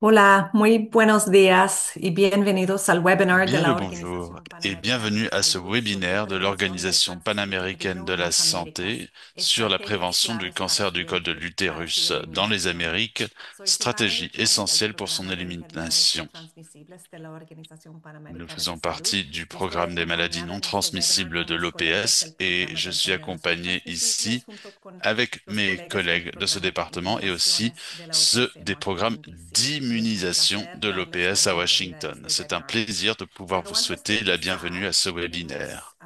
Hola, muy buenos días y bienvenidos al webinar de Bien le la bonjour Organización et Panamericana de bienvenue la à ce Salud sobre webinaire de prevención del l'Organisation cáncer panaméricaine uterino de en la las Américas, santé sur la estrategias prévention du claves para cancer du col de para su l'utérus dans les eliminación. Amériques, Soy Silvana stratégie Luciani del essentielle pour son programa de enfermedades no élimination. transmisibles de la Organización Nous Panamericana de faisons Salud partie du y estoy programme des maladies acompañada non en este webinar transmissibles con de mis colegas del l'OPS et programa je de suis enfermedades no accompagné transmisibles ici junto con avec los mes colegas del collègues de ce programa de département et aussi inmunizaciones de la ceux des OPS en programmes Washington, D.C. Y es un d'immunisation placer de darles la l'OPS à bienvenida a Washington. este C'est un webinar. plaisir de pouvoir vous Pero antes de souhaiter la bienvenue empezar, à ce queremos webinaire.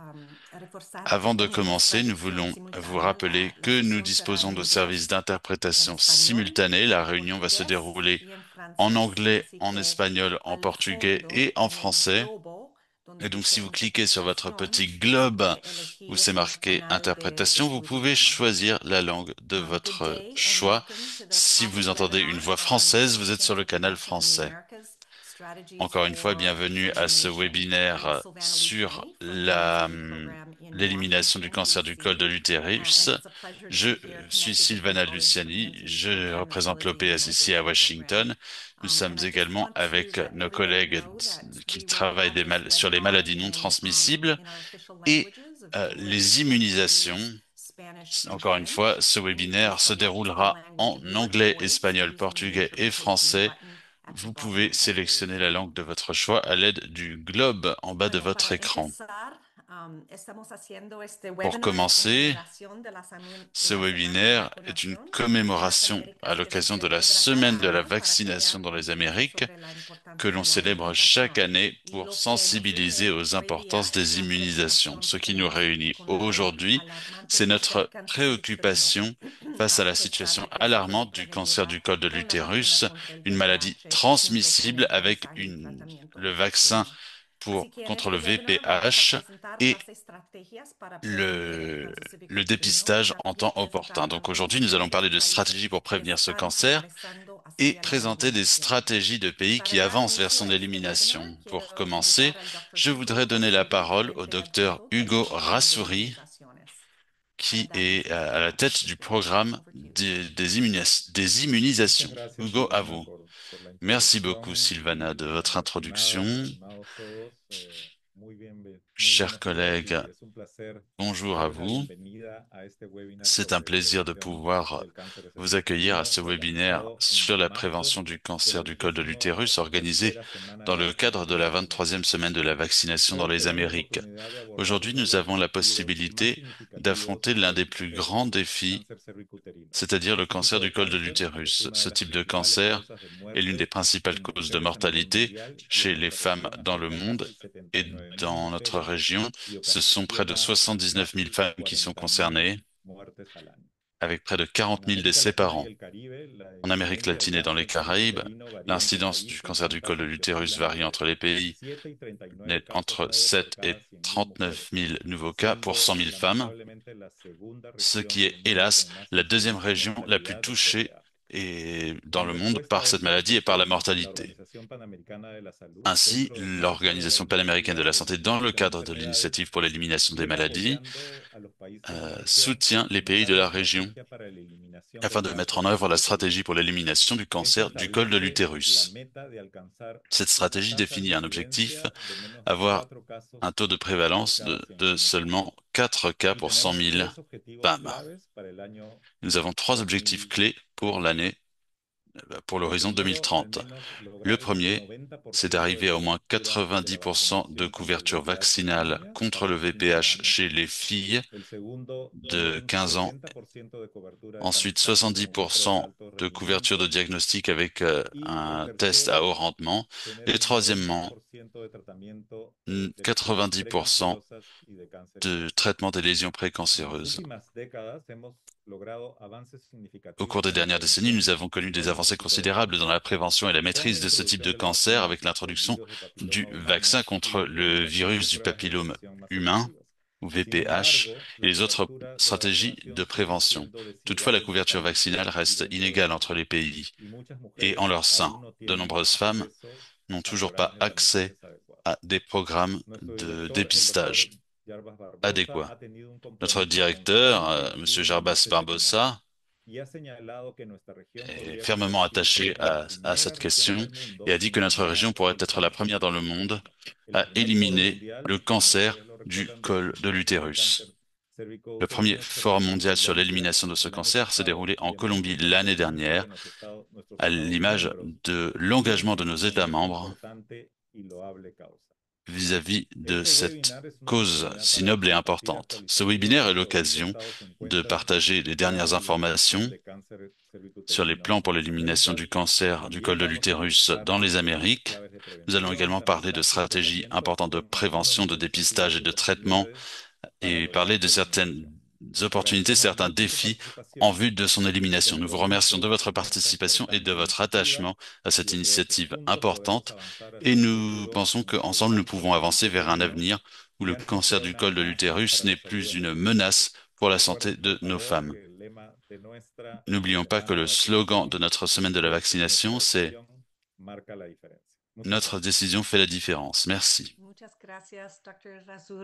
reforzar que Avant de tenemos commencer, nous traducción voulons vous simultánea. rappeler La que nous sesión será en disposons de services inglés, en d'interprétation español, simultanée. La en réunion va se portugués dérouler y en en francés. anglais, Así en que espagnol, en al portugais fondo, et en en el français. globo donde Et donc, si dice vous cliquez sur votre interpretación, petit globe puede où elegir c'est el marqué canal de interprétation, su vous pouvez idioma. choisir la langue de Good votre day and choix. welcome to the Si vous PAHI entendez une webinar voix on française, vous êtes sur Prevention le of canal Cancer in the français. Americas, Strategies Encore une fois, for bienvenue à ce Elimination. I'm webinaire Silvana sur Luciani from the USAID hum, program in l'élimination du Washington, cancer du col de D.C. l'utérus. And it's a pleasure to Je be here suis connected with my Sylvana colleagues Luciani, presenting from je China représente Trilogy l'OPS ici à Innovation Program. Washington. Nous sommes And I just également want to avec let nos everybody collègues know that qui we will travaillent have this sur les webinar maladies non transmissibles in our official et languages of les English, immunisations. Portuguese, Spanish, and Encore une fois, French. ce And if you webinaire se select the déroulera language en of your anglais, choice espagnol, using the portugais et interpretation français. button at the Vous pouvez bottom of your sélectionner la langue screen. de votre choix à l'aide du globe en bas de Bueno, votre para écran. empezar, estamos haciendo este Pour webinar en commencer, conmemoración de ce la Semana de webinaire est une Vacunación en las commémoration à Américas que se l'occasion de la celebra semaine cada de la año para vaccination crear dans les conciencia Amériques sobre la que importancia l'on de la célèbre chaque inmunización. année Y pour lo que nos sensibiliser une aux hoy día importances es des la immunisations. preocupación Ce que qui nous tenemos réunit con la aujourd'hui, alarmante c'est cruz del notre cáncer uterino, préoccupation face à la a pesar situation de que ha sido alarmante du cancer prevenida du col de con la vacuna l'utérus, contra el une maladie VPH junto con transmissible el avec tamizaje y tratamiento le vaccin oportuno. Así que en contre le este webinar vamos a VPH presentar et las estrategias para prevenir el le, cáncer le cervicuterino dépistage en y temps opportin. presentar Donc también aujourd'hui, nous allons parler aquellos de stratégies países pour que prévenir ce están cancer progresando et hacia la présenter des eliminación. stratégies de Y pays para qui dar avancent vers inicio son a este webinar, élimination. Pour quiero commencer, invitar al Dr. je Hugo voudrais donner la Rasuri, parole au gerente docteur adjunto del Hugo programa de Rassouri, inmunizaciones, para qui darnos est los à la detalles. tête du programme Over to you. des Muchas immunisations. gracias, Hugo, à Silvana, vous. por la Merci beaucoup, introducción Sylvana, de y votre introduction. estimados todos, muy Chers buenos días collègues, y es un placer bonjour à darles la vous. bienvenida a este webinar C'est un sobre plaisir de prevención pouvoir del cáncer de vous accueillir à cervicuterino ce webinaire organizado en sur la marco prévention du de la cancer du col de 23 l'utérus organisé Semana dans de le cadre de la Vacunación en las 23e Américas. semaine de la vaccination dans Hoy les tenemos la Amériques. oportunidad de abordar Aujourd'hui, uno de nous los avons la desafíos más possibilité significativos d'affronter en la l'un des lucha plus contra grands el défis, cáncer cervicuterino. c'est-à-dire le Este cancer tipo du de col de cáncer es l'utérus. una de Ce las type de principales cancer causas de est l'une des muerte principales en causes de mujeres a nivel mortalité mundial y chez en les nuestra femmes región dans le afecta monde casi et 79.000 dans notre mujeres région, y ce sont près de ocasiona 79 000 casi femmes qui sont 40.000 concernées, muertes al año. avec près de 40 En 000 América décès par Latina y an. el Caribe, la En Amérique incidencia de latine et dans les cáncer Caraïbes, cervicuterino varía entre l'incidence du países cancer con du col de tasas que l'utérus oscilan varie entre entre les pays, 7 y 39 net casos entre nuevos por 7 et cada 100.000 39 mujeres, 000 nouveaux cas pour siendo 100 000 femmes, lamentablemente la segunda ce región qui est del mundo hélas con más la deuxième incidencia y région la plus mortalidad de touchée TCA. et dans En le monde respuesta par a cette esta maladie et par la situación, la mortalité. Organización Panamericana de la Salud, Ainsi, dentro del marco de la l'Organisation panaméricaine de la iniciativa santé, dans le Eliminación de cadre de Enfermedades, l'initiative pour l'élimination des viene maladies, apoyando a los países de la región a soutient les pays implementar de la la région estrategia para la eliminación afin del de mettre cáncer en œuvre la stratégie cervicuterino. pour l'élimination du Esta cancer du col de establece la l'utérus. meta de alcanzar Cette una stratégie tasa de définit un objectif, incidencia de menos de avoir 4 un casos taux de por prévalence cada de 100.000 mujeres. seulement 4 cas Y pour 100 tenemos 000 tres objetivos femmes. claves para el año Nous avons trois objectifs clés pour 2030. l'année, pour El l'horizon primero, al 2030. menos Le lograr el premier, c'est 90% de d'arriver à au moins cobertura de la 90% de vacunación contra el couverture VPH en vaccinale niñas contre para le los 15 VPH años. chez les filles El segundo, de un 15 ans. 70% de cobertura de Ensuite, tamizaje con muestras de 70% alto de couverture de rendimiento. diagnostic avec Y el un test à haut tercero, rendement. tener Et un troisièmement, 90% de tratamiento de lesiones 90% precancerosas y de cáncer de intraocular. traitement des lésions En las précancéreuses. últimas décadas hemos logrado avances Au cours significativos des en la dernières décennies, nous prevención avons connu y des el avancées diagnóstico del considérables dans cáncer, la prévention et la con la maîtrise de ce type introducción de de la cancer vacuna avec del l'introduction virus de papiloma du humano vaccin y contre la le implementación de virus du pruebas de papillome detección más humain, efectivas. ou Sin VPH, embargo, et la les autres cobertura de la stratégies de vacunación sigue prévention. siendo Toutefois, la desigual entre couverture vaccinale países y reste dentro de la inégale entre les región, pays y muchas et en mujeres leur sein. aún no De tienen nombreuses femmes acceso n'ont a toujours pas programas de accès tamizajes adecuados. à des programmes Nuestro de director, el doctor dépistage Jarbas Barbosa, adéquats. ha tenido un Notre compromiso directeur, constante y Monsieur firme en Jarbas este webinar. Barbosa, est fermement attaché à cette question et a dit que notre région pourrait être la première dans le monde à éliminer le cancer du col de l'utérus. Le premier forum mondial sur l'élimination de ce cancer s'est déroulé en Colombie l'année dernière, à l'image de l'engagement de nos États membres vis-à-vis de cette cause si noble et importante. Ce webinaire est l'occasion de partager les dernières informations sur les plans pour l'élimination du cancer du col de l'utérus dans les Amériques. Nous allons également parler de stratégies importantes de prévention, de dépistage et de traitement et parler de certaines opportunités, certains défis en vue de son élimination. Nous vous remercions de votre participation et de votre attachement à cette initiative importante et nous pensons qu'ensemble nous pouvons avancer vers un avenir où le cancer du col de l'utérus n'est plus une menace pour la santé de nos femmes. N'oublions pas que le slogan de notre semaine de la vaccination, c'est Notre décision fait la différence. Merci.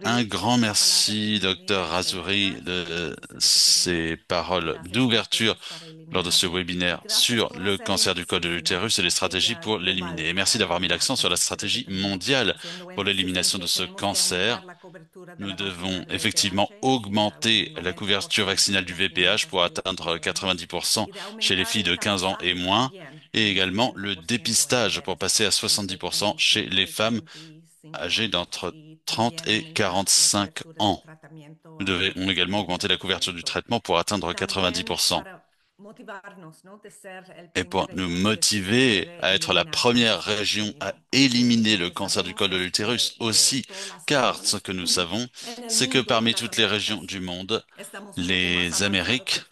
Un grand merci, Dr. Razuri, de ces paroles d'ouverture lors de ce webinaire sur le cancer du col de l'utérus et les stratégies pour l'éliminer. Et merci d'avoir mis l'accent sur la stratégie mondiale pour l'élimination de ce cancer. Nous devons effectivement augmenter la couverture vaccinale du VPH pour atteindre 90% chez les filles de 15 ans et moins, et également le dépistage pour passer à 70% chez les femmes âgées d'entre 30 et 45 ans. Nous devons également augmenter la couverture du traitement pour atteindre 90%. Et pour nous motiver à être la première région à éliminer le cancer du col de l'utérus aussi, car ce que nous savons, c'est que parmi toutes les régions du monde, les Amériques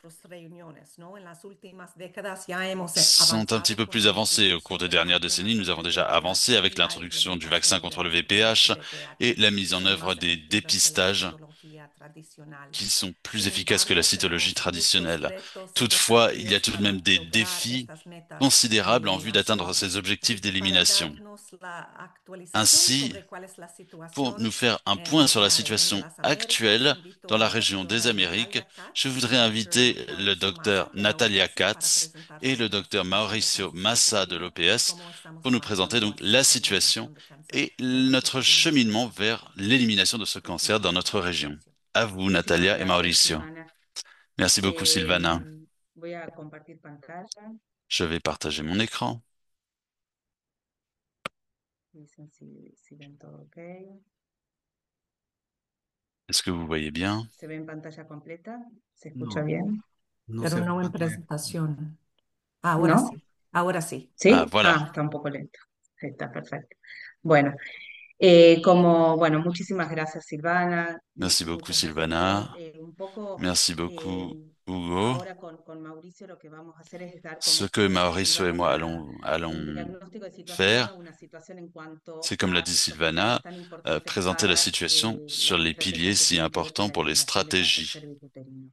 sont un petit peu plus avancées. Au cours des dernières décennies, nous avons déjà avancé avec l'introduction du vaccin contre le VPH et la mise en œuvre des dépistages qui sont plus efficaces que la cytologie traditionnelle. Toutefois, il y a tout de même des défis considérables en vue d'atteindre ces objectifs d'élimination. Ainsi, pour nous faire un point sur la situation actuelle dans la région des Amériques, je voudrais inviter le docteur Natalia Katz et le docteur Mauricio Massa de l'OPS pour nous présenter donc la situation et notre cheminement vers l'élimination de ce cancer dans notre région. À vous, Muchísimas Natalia et gracias, Mauricio. Silvana. Merci beaucoup, Sylvana. Voy a compartir pantalla. Je vais partager mon écran. Dicen si ven todo ok. Est-ce que vous voyez bien? ¿Se ve en pantalla completa? ¿Se escucha bien? Pero no en presentación. Ahora ¿No? sí, ahora sí. ¿Sí? Ah, voilà. Está un poco lento. Está perfecto. Bueno, bueno, muchísimas gracias, Silvana. Merci beaucoup, Muchas gracias a todos. Sylvana. Un poco Merci beaucoup, Hugo. ahora con Mauricio lo que vamos a hacer es dar Ce como, que como Mauricio et digamos, moi un allons diagnóstico de situación, faire, una situación en cuanto c'est comme l'a a dit estos pilares Sylvana, tan importantes présenter la para situation sur la les estrategia piliers que si tiene que ver con importants la pour les eliminación del cáncer stratégies cervicuterino.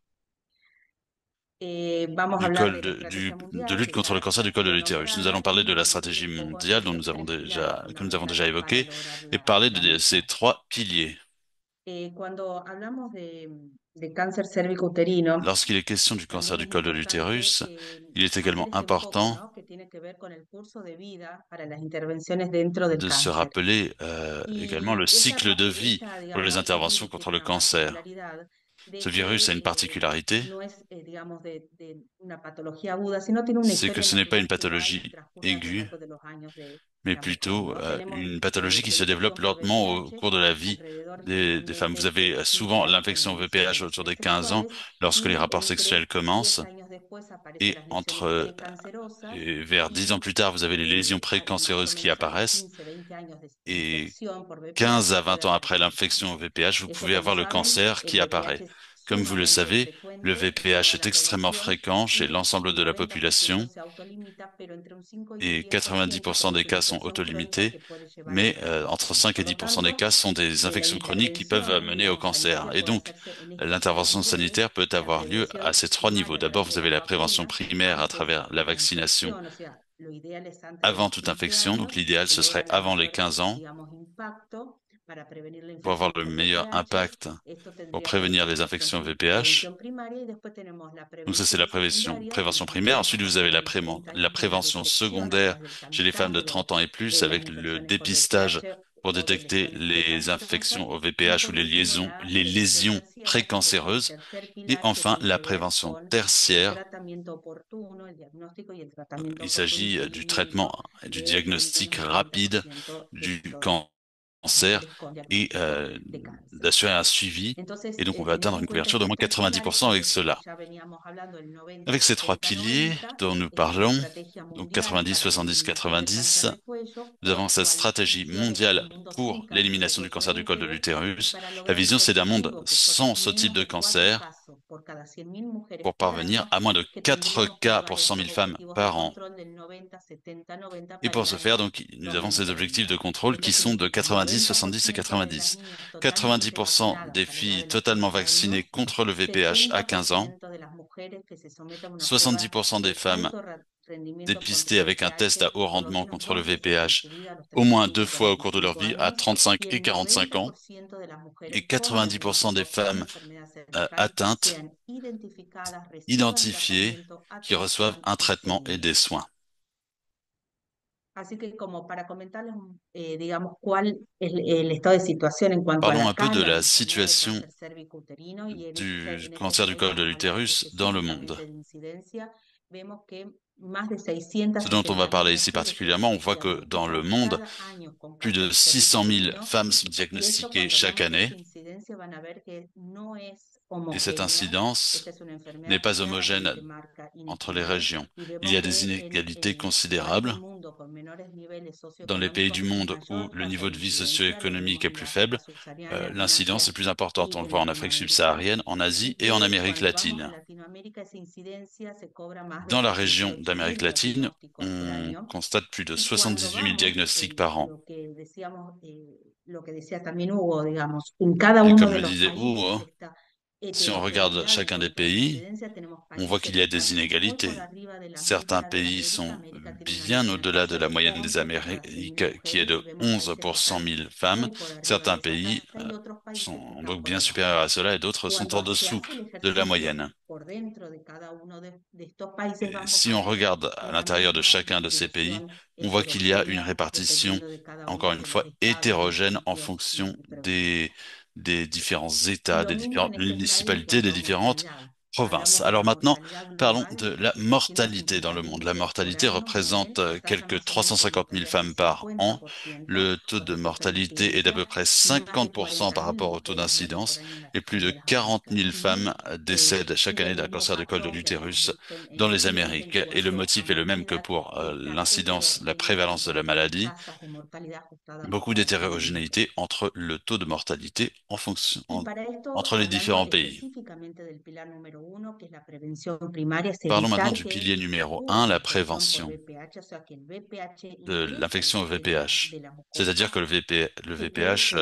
Vamos a du hablar col de la estrategia de mundial lutte que contre le cancer ya du col de fue l'utérus. Nous allons nombrada parler de la y stratégie un poco mondiale hablar de dont los nous avons tres pilares que nous avons déjà fundamentales para évoqué lograr et parler la de ces meta. trois piliers. Cuando hablamos de cáncer cervicuterino, Lorsqu'il est question du cancer también du es col de importante l'utérus, il est hacer également este enfoque, important ¿no? Que tiene que ver con el curso de vida para las intervenciones dentro del de se cáncer. rappeler également le Y cycle de vie pour les digamos, este interventions virus contre tiene le una cancer. particularidad Ce de virus a une que particularité, no es, digamos, de una patología aguda, sino tiene una c'est que historia ce n'est pas une natural que va y pathologie transcurre a lo aiguë, largo de los años de mais la mujer, plutôt ¿no? Tenemos une pathologie qui la se développe infección por lentement au VPH cours de la vie alrededor des femmes. Vous generalmente avez de 15 souvent años en l'infection VPH relaciones autour des 15 ans sexuales lorsque les y rapports sexuels commencent 10 años después aparecen et las lesiones entre precancerosas et vers 10 ans y plus tard, vous avez les lésions más o précancéreuses qui menos a los apparaissent 15, 20 años de et infección por 15 VPH à puede 20 ans après aparecer el l'infection au cáncer. VPH, vous Eso, pouvez como avoir le saben, cancer el qui VPH apparaît. es Comme vous le sumamente savez, le frecuente en VPH toda est la extrêmement población fréquent chez y l'ensemble el de la 90% population se autolimita, pero entre un 5 y un et 10% por 90% des cas sont utilización crónica autolimités, que puede llevar al mais cáncer. entre 5 et Por lo 10% des tanto, cas sont des la infections chroniques qui peuvent intervención, mener au digamos, cancer. sanitaria Et puede donc, hacerse en estos tres l'intervention niveles. sanitaire peut La avoir lieu à prevención ces trois niveaux. primaria a D'abord, través vous de avez la la prévention vacuna primaire à antes travers la de la vaccination infección, o sea, lo ideal es antes de avant los toute 15 infection. años, Donc, l'idéal, que ce no serait vayan a avant les tener, 15 ans. digamos, impacto, pour avoir le meilleur impact pour prévenir les infections VPH. Donc ça, c'est la prévention primaire. Ensuite, vous avez la prévention secondaire chez les femmes de 30 ans et plus avec le dépistage pour détecter les infections au VPH ou les lésions précancéreuses. Et enfin, la prévention tertiaire. Il s'agit du traitement et du diagnostic rapide du cancer et d'assurer un suivi. Et donc, on va atteindre une couverture de moins 90% avec cela. Avec ces trois piliers dont nous parlons, donc 90, 70, 90, nous avons cette stratégie mondiale pour l'élimination du cancer du col de l'utérus. La vision, c'est d'un monde sans ce type de cancer pour parvenir à moins de 4 cas pour 100 000 femmes par an. Et pour ce faire, donc, nous avons ces objectifs de contrôle qui sont de 90, 70 et 90. 90% des filles totalement vaccinées contre le VPH à 15 ans, 70% des femmes dépistées avec un test à haut rendement contre le VPH au moins 2 fois au cours de leur vie à 35 et 45 ans, et 90% des femmes atteintes, identifiées, qui reçoivent un traitement et des soins. Parlons un peu de la situation du cancer du col de l'utérus dans le monde. Ce dont on va parler ici particulièrement, on voit que dans le monde, plus de 600 000 femmes sont diagnostiquées chaque année. Et cette incidence n'est pas homogène entre les régions. Il y a des inégalités considérables. Dans les pays du monde où le niveau de vie socio-économique est plus faible, l'incidence est plus importante. On le voit en Afrique subsaharienne, en Asie et en Amérique latine. Dans la région d'Amérique latine, on constate plus de 78 000 diagnostics par an. Et comme le disait Hugo, si on regarde chacun des pays, on voit qu'il y a des inégalités. Certains pays sont bien au-delà de la moyenne des Amériques, qui est de 11 pour 100 000 femmes. Certains pays sont donc bien supérieurs à cela et d'autres sont en dessous de la moyenne. Et si on regarde à l'intérieur de chacun de ces pays, on voit qu'il y a une répartition, encore une fois, hétérogène en fonction des différents États, des différentes municipalités, des différentes provinces. Alors maintenant, parlons de la mortalité dans le monde. La mortalité représente quelques 350 000 femmes par an. Le taux de mortalité est d'à peu près 50% par rapport au taux d'incidence et plus de 40 000 femmes décèdent chaque année d'un cancer du col de l'utérus dans les Amériques. Et le motif est le même que pour l'incidence, la prévalence de la maladie. Beaucoup d'hétérogénéité entre le taux de mortalité entre les différents pays. Parlons maintenant du pilier numéro 1, la prévention de l'infection au VPH. C'est-à-dire que le VPH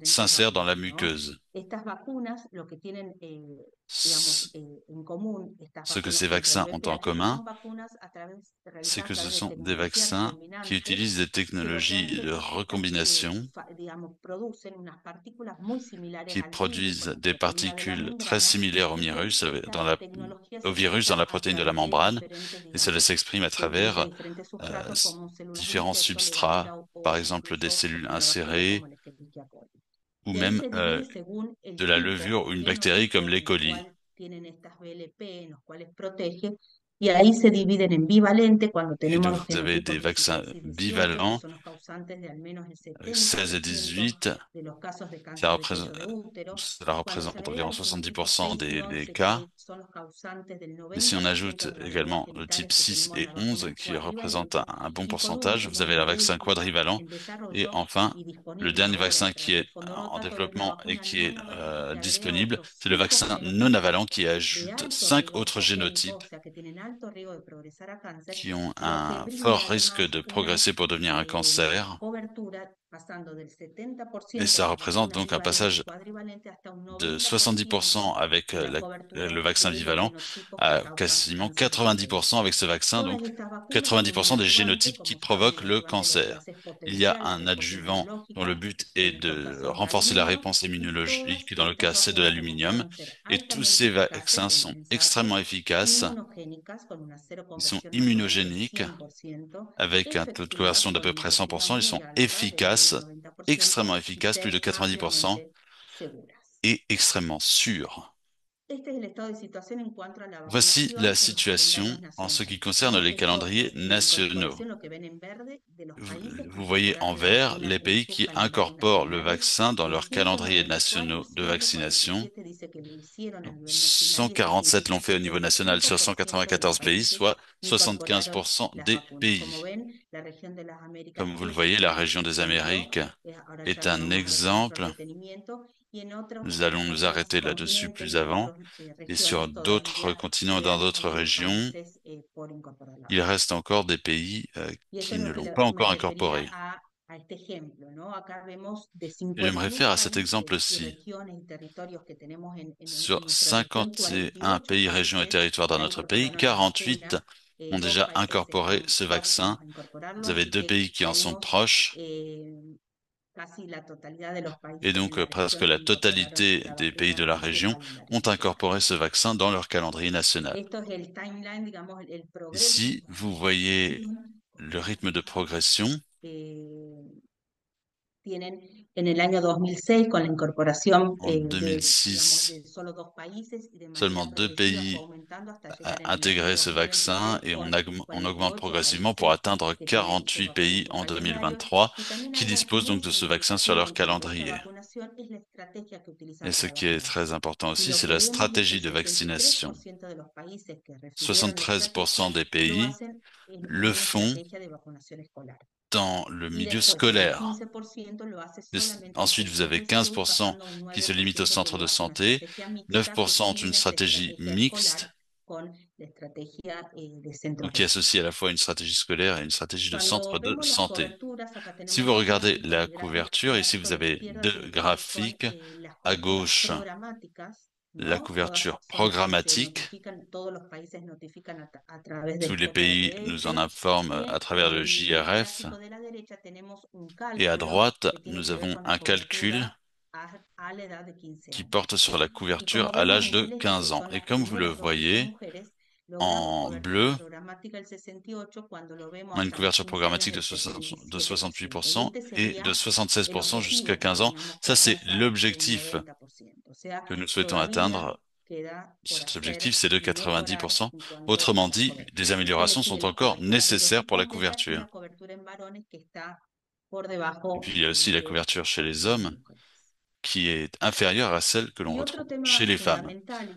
s'insère dans la muqueuse. Ce que ces vaccins ont en commun, c'est que ce sont des vaccins qui utilisent des technologies de recombination qui produisent des particules très similaires au virus, dans la protéine de la membrane, et cela s'exprime à travers différents substrats, par exemple des cellules insérées, ou même de la levure ou une bactérie comme l'E. coli. Et donc, vous avez des vaccins bivalents, avec 16 et 18. Cela représente environ 70% des cas. Mais si on ajoute également le type 6 et 11, qui représentent un bon pourcentage, vous avez un vaccin quadrivalent. Et enfin, le dernier vaccin qui est en développement et qui est disponible, c'est le vaccin non avalent qui ajoute 5 autres génotypes qui ont un fort risque de progresser pour devenir un cancer. Et ça représente donc un passage de 70% avec le vaccin bivalent à quasiment 90% avec ce vaccin, donc 90% des génotypes qui provoquent le cancer. Il y a un adjuvant dont le but est de renforcer la réponse immunologique, dans le cas c'est de l'aluminium, et tous ces vaccins sont extrêmement efficaces, ils sont immunogéniques, avec un taux de conversion d'à peu près 100%, ils sont efficaces, extrêmement efficaces, plus de 90%, et extrêmement sûrs. Voici la situation en ce qui concerne les calendriers nationaux. Vous voyez en vert les pays qui incorporent le vaccin dans leurs calendriers nationaux de vaccination. Donc, 147 l'ont fait au niveau national sur 194 pays, soit 75% des pays. Comme vous le voyez, la région des Amériques est un exemple. Nous allons nous arrêter là-dessus plus avant. Et sur d'autres continents, dans d'autres régions, il reste encore des pays qui ne l'ont pas encore incorporé. Et je me réfère à cet exemple-ci. Sur 51 pays, régions et territoires dans notre pays, 48 ont déjà incorporé ce vaccin. Vous avez 2 pays qui en sont proches. Et donc presque la totalité des pays de la région ont incorporé ce vaccin dans leur calendrier national. Ici, vous voyez le rythme de progression. En 2006, seulement 2 pays a intégré ce vaccin et on augmente progressivement pour atteindre 48 pays en 2023 qui disposent donc de ce vaccin sur leur calendrier. Et ce qui est très important aussi, c'est la stratégie de vaccination. 73% des pays le font dans le milieu scolaire. Ensuite, vous avez 15% qui se limitent au centre de santé, 9% ont une stratégie mixte, donc qui associe à la fois une stratégie scolaire et une stratégie de centre de santé. Si vous regardez la couverture, ici vous avez 2 graphiques. À gauche, la couverture programmatique. Tous les pays nous en informent à travers le JRF. Et à droite, nous avons un calcul qui porte sur la couverture à l'âge de 15 ans. Et comme vous le voyez, en bleu, on a une couverture programmatique de 68% et de 76% jusqu'à 15 ans. Ça, c'est l'objectif que nous souhaitons atteindre. Cet objectif, c'est de 90%. Autrement dit, des améliorations sont encore nécessaires pour la couverture. Et puis, il y a aussi la couverture chez les hommes, qui est inférieure à celle que l'on retrouve chez les femmes.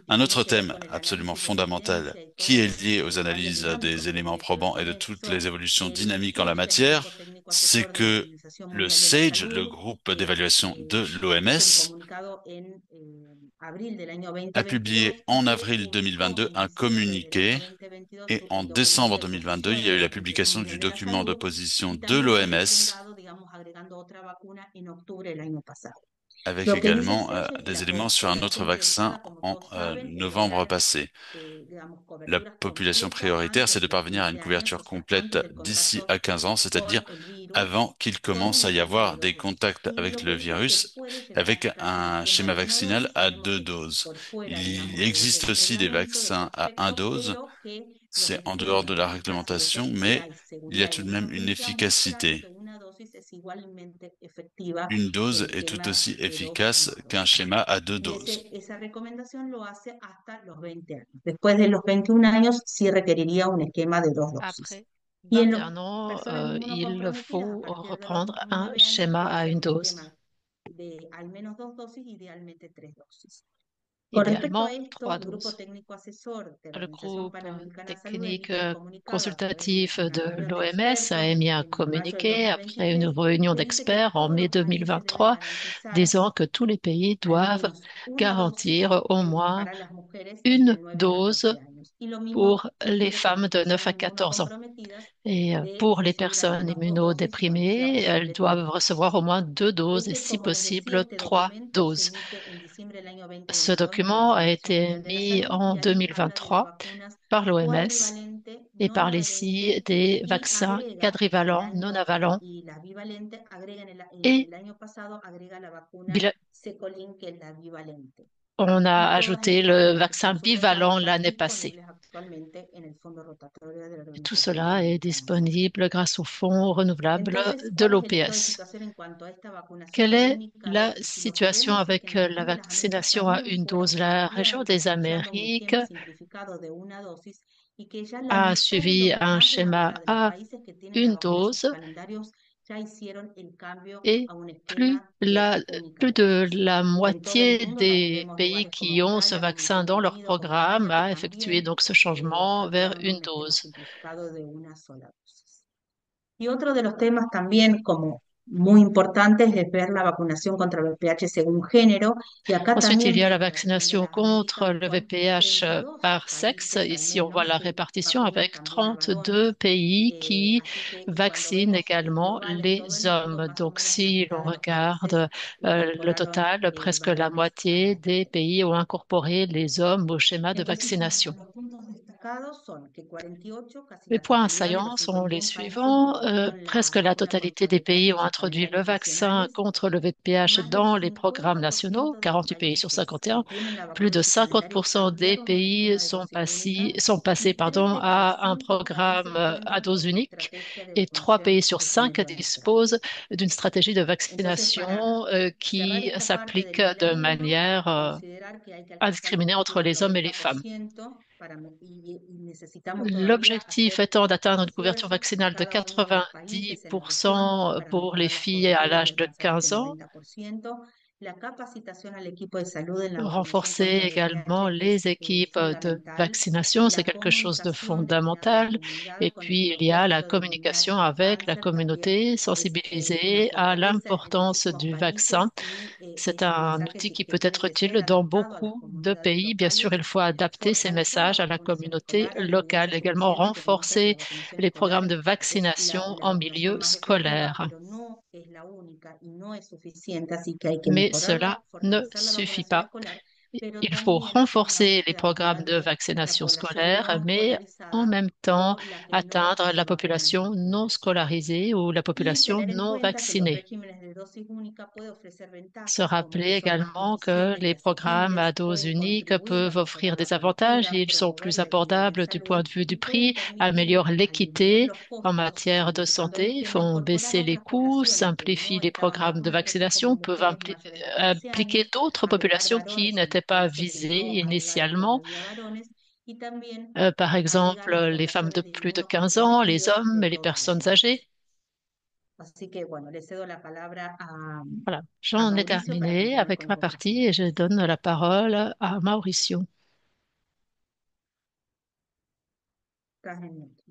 Un autre thème absolument fondamental qui est lié aux analyses des éléments probants et de toutes les évolutions dynamiques en la matière, c'est que le SAGE, le groupe d'évaluation de l'OMS, a publié en avril 2022 un communiqué et en décembre 2022, il y a eu la publication du document de position de l'OMS avec également des éléments sur un autre vaccin en novembre passé. La population prioritaire, c'est de parvenir à une couverture complète d'ici à 15 ans, c'est-à-dire avant qu'il commence à y avoir des contacts avec le virus, avec un schéma vaccinal à 2 doses. Il existe aussi des vaccins à 1 dose, c'est en dehors de la réglementation, mais il y a tout de même une efficacité. Une dose est tout aussi efficace qu'un schéma à 2 doses. Après 21 ans, il faut reprendre un schéma à 1 dose. Idéalement, 3 doses. Le groupe technique consultatif de l'OMS a émis un communiqué après une réunion d'experts en mai 2023 disant que tous les pays doivent garantir au moins 1 dose pour les femmes de 9 à 14 ans. Et pour les personnes immunodéprimées, elles doivent recevoir au moins 2 doses et si possible 3 doses. Ce document a été mis en 2023 par l'OMS et parle ici des vaccins quadrivalents, non avalents et on a ajouté le vaccin bivalent l'année passée. Et tout cela est disponible grâce au fonds renouvelable de l'OPS. Quelle est la situation avec la vaccination à une dose? La région des Amériques a suivi un schéma à une dose et plus de la moitié des pays qui ont ce vaccin dans leur programme a effectué donc ce changement vers une dose. Y otro de los temas también como muy importantes es ver la vacunación contra el VPH según género. Y acá Ensuite, il también y a la dentro de vaccination las Américas contre le son VPH 32 par sexe. países Ici, on también, voit ¿no? la Que répartition vacunan avec también a 32 varones. pays qui Así que cuando vaccinent vemos également les globalmente, esto hommes. más o Donc, menos la si l'on mitad de los países regarde le incorporaron total, presque la varones a moitié esta des dosis. pays ont incorporé les hommes au schéma de Entonces, bueno, vaccination. los puntos destacados son que 48, casi Les la points totalidad de los saillants sont les 51 países suivants. introdujeron la Presque la vacuna totalité contra des pays VPH ont en sus introduit le calendarios vaccin nacionales. contre le VPH Más del dans les programmes nationaux, 50% de los 48 pays países sur que 51. incluyen la Plus vacuna en de su calendario 50% des cambiaron a un pays esquema de dosis única sont y passés, 3 pardon, de cada à un 5 programme países à cuentan dose con unique estrategia de et 3 pays vacunación sur de 5 poliomielis neutral. disposent d'une stratégie de Entonces, para vaccination cerrar qui esta parte del s'applique de nivel 1, hay manière que considerar que hay que alcanzar un indiscriminée entre objetivo del les hommes et les femmes. 90% y necesitamos todavía L'objectif hacer étant d'atteindre une couverture esfuerzos en vaccinale de cada uno de los países en la región 90% para pour les mejorar las filles à coberturas y l'âge de alcanzar este 15 ans, 90%. La capacitación al equipo de salud en la vacunación renforcer contra el également VPH es les équipes de fundamental vaccination, y c'est la quelque chose de comunicación destinada a la fondamental. comunidad Et con el puis, il y a la propósito de eliminar communication el avec la cáncer también communauté, es una sensibiliser à fortaleza en l'importance muchísimos du vaccin. países y C'est es un un mensaje outil que qui peut tiene être que utile ser dans adaptado a las beaucoup de comunidades pays. Bien sûr, locales. il faut adapter ces Fortalecer la messages à la vacunación communauté escolar. La locale, evidencia également suficiente demuestra que la renforcer vacunación les programmes escolar de es vaccination la en vacunación milieu más efectiva, scolaire. pero no es la única y no es suficiente, así que hay que Mais mejorarla, cela ne fortalecer la suffit vacunación pas. escolar, pero Il faut también renforcer les hacia programmes de adelante la vaccination población scolaire, no mais en escolarizada même temps o la que no atteindre la se vacuna en sus population non escuelas. scolarisée ou la Y population tener en non cuenta que los vaccinée. regímenes de dosis única pueden ofrecer Se ventajas como que rappeler son más également que accesibles y les programmes à asequibles, dose pueden unique contribuir a peuvent offrir mejorar la des avantages. cobertura, Ils sont promover plus la equidad en abordables du point salud de vue du y pueden prix, permitir améliorent al disminuir l'équité los en costos, matière de identificando el santé, esquema, font incorporar a baisser les otras coûts, poblaciones que simplifient no les estaban programmes de vacunadas, vaccination, como peuvent mujeres mayores de 12 impliquer años, d'autres agregar populations qui varones en n'étaient los pas países que visées no agregaron initialement. todavía varones y también Par exemple, agregar las les femmes de poblaciones de plus de 15 ans, les inmunosuprimidos hommes de et les todos los personnes âgées. países. Así que bueno, le cedo la palabra Voilà, a j'en ai Mauricio para terminé continuar con avec la ma partie et conversación. je donne la parole à Mauricio. Estás en mute.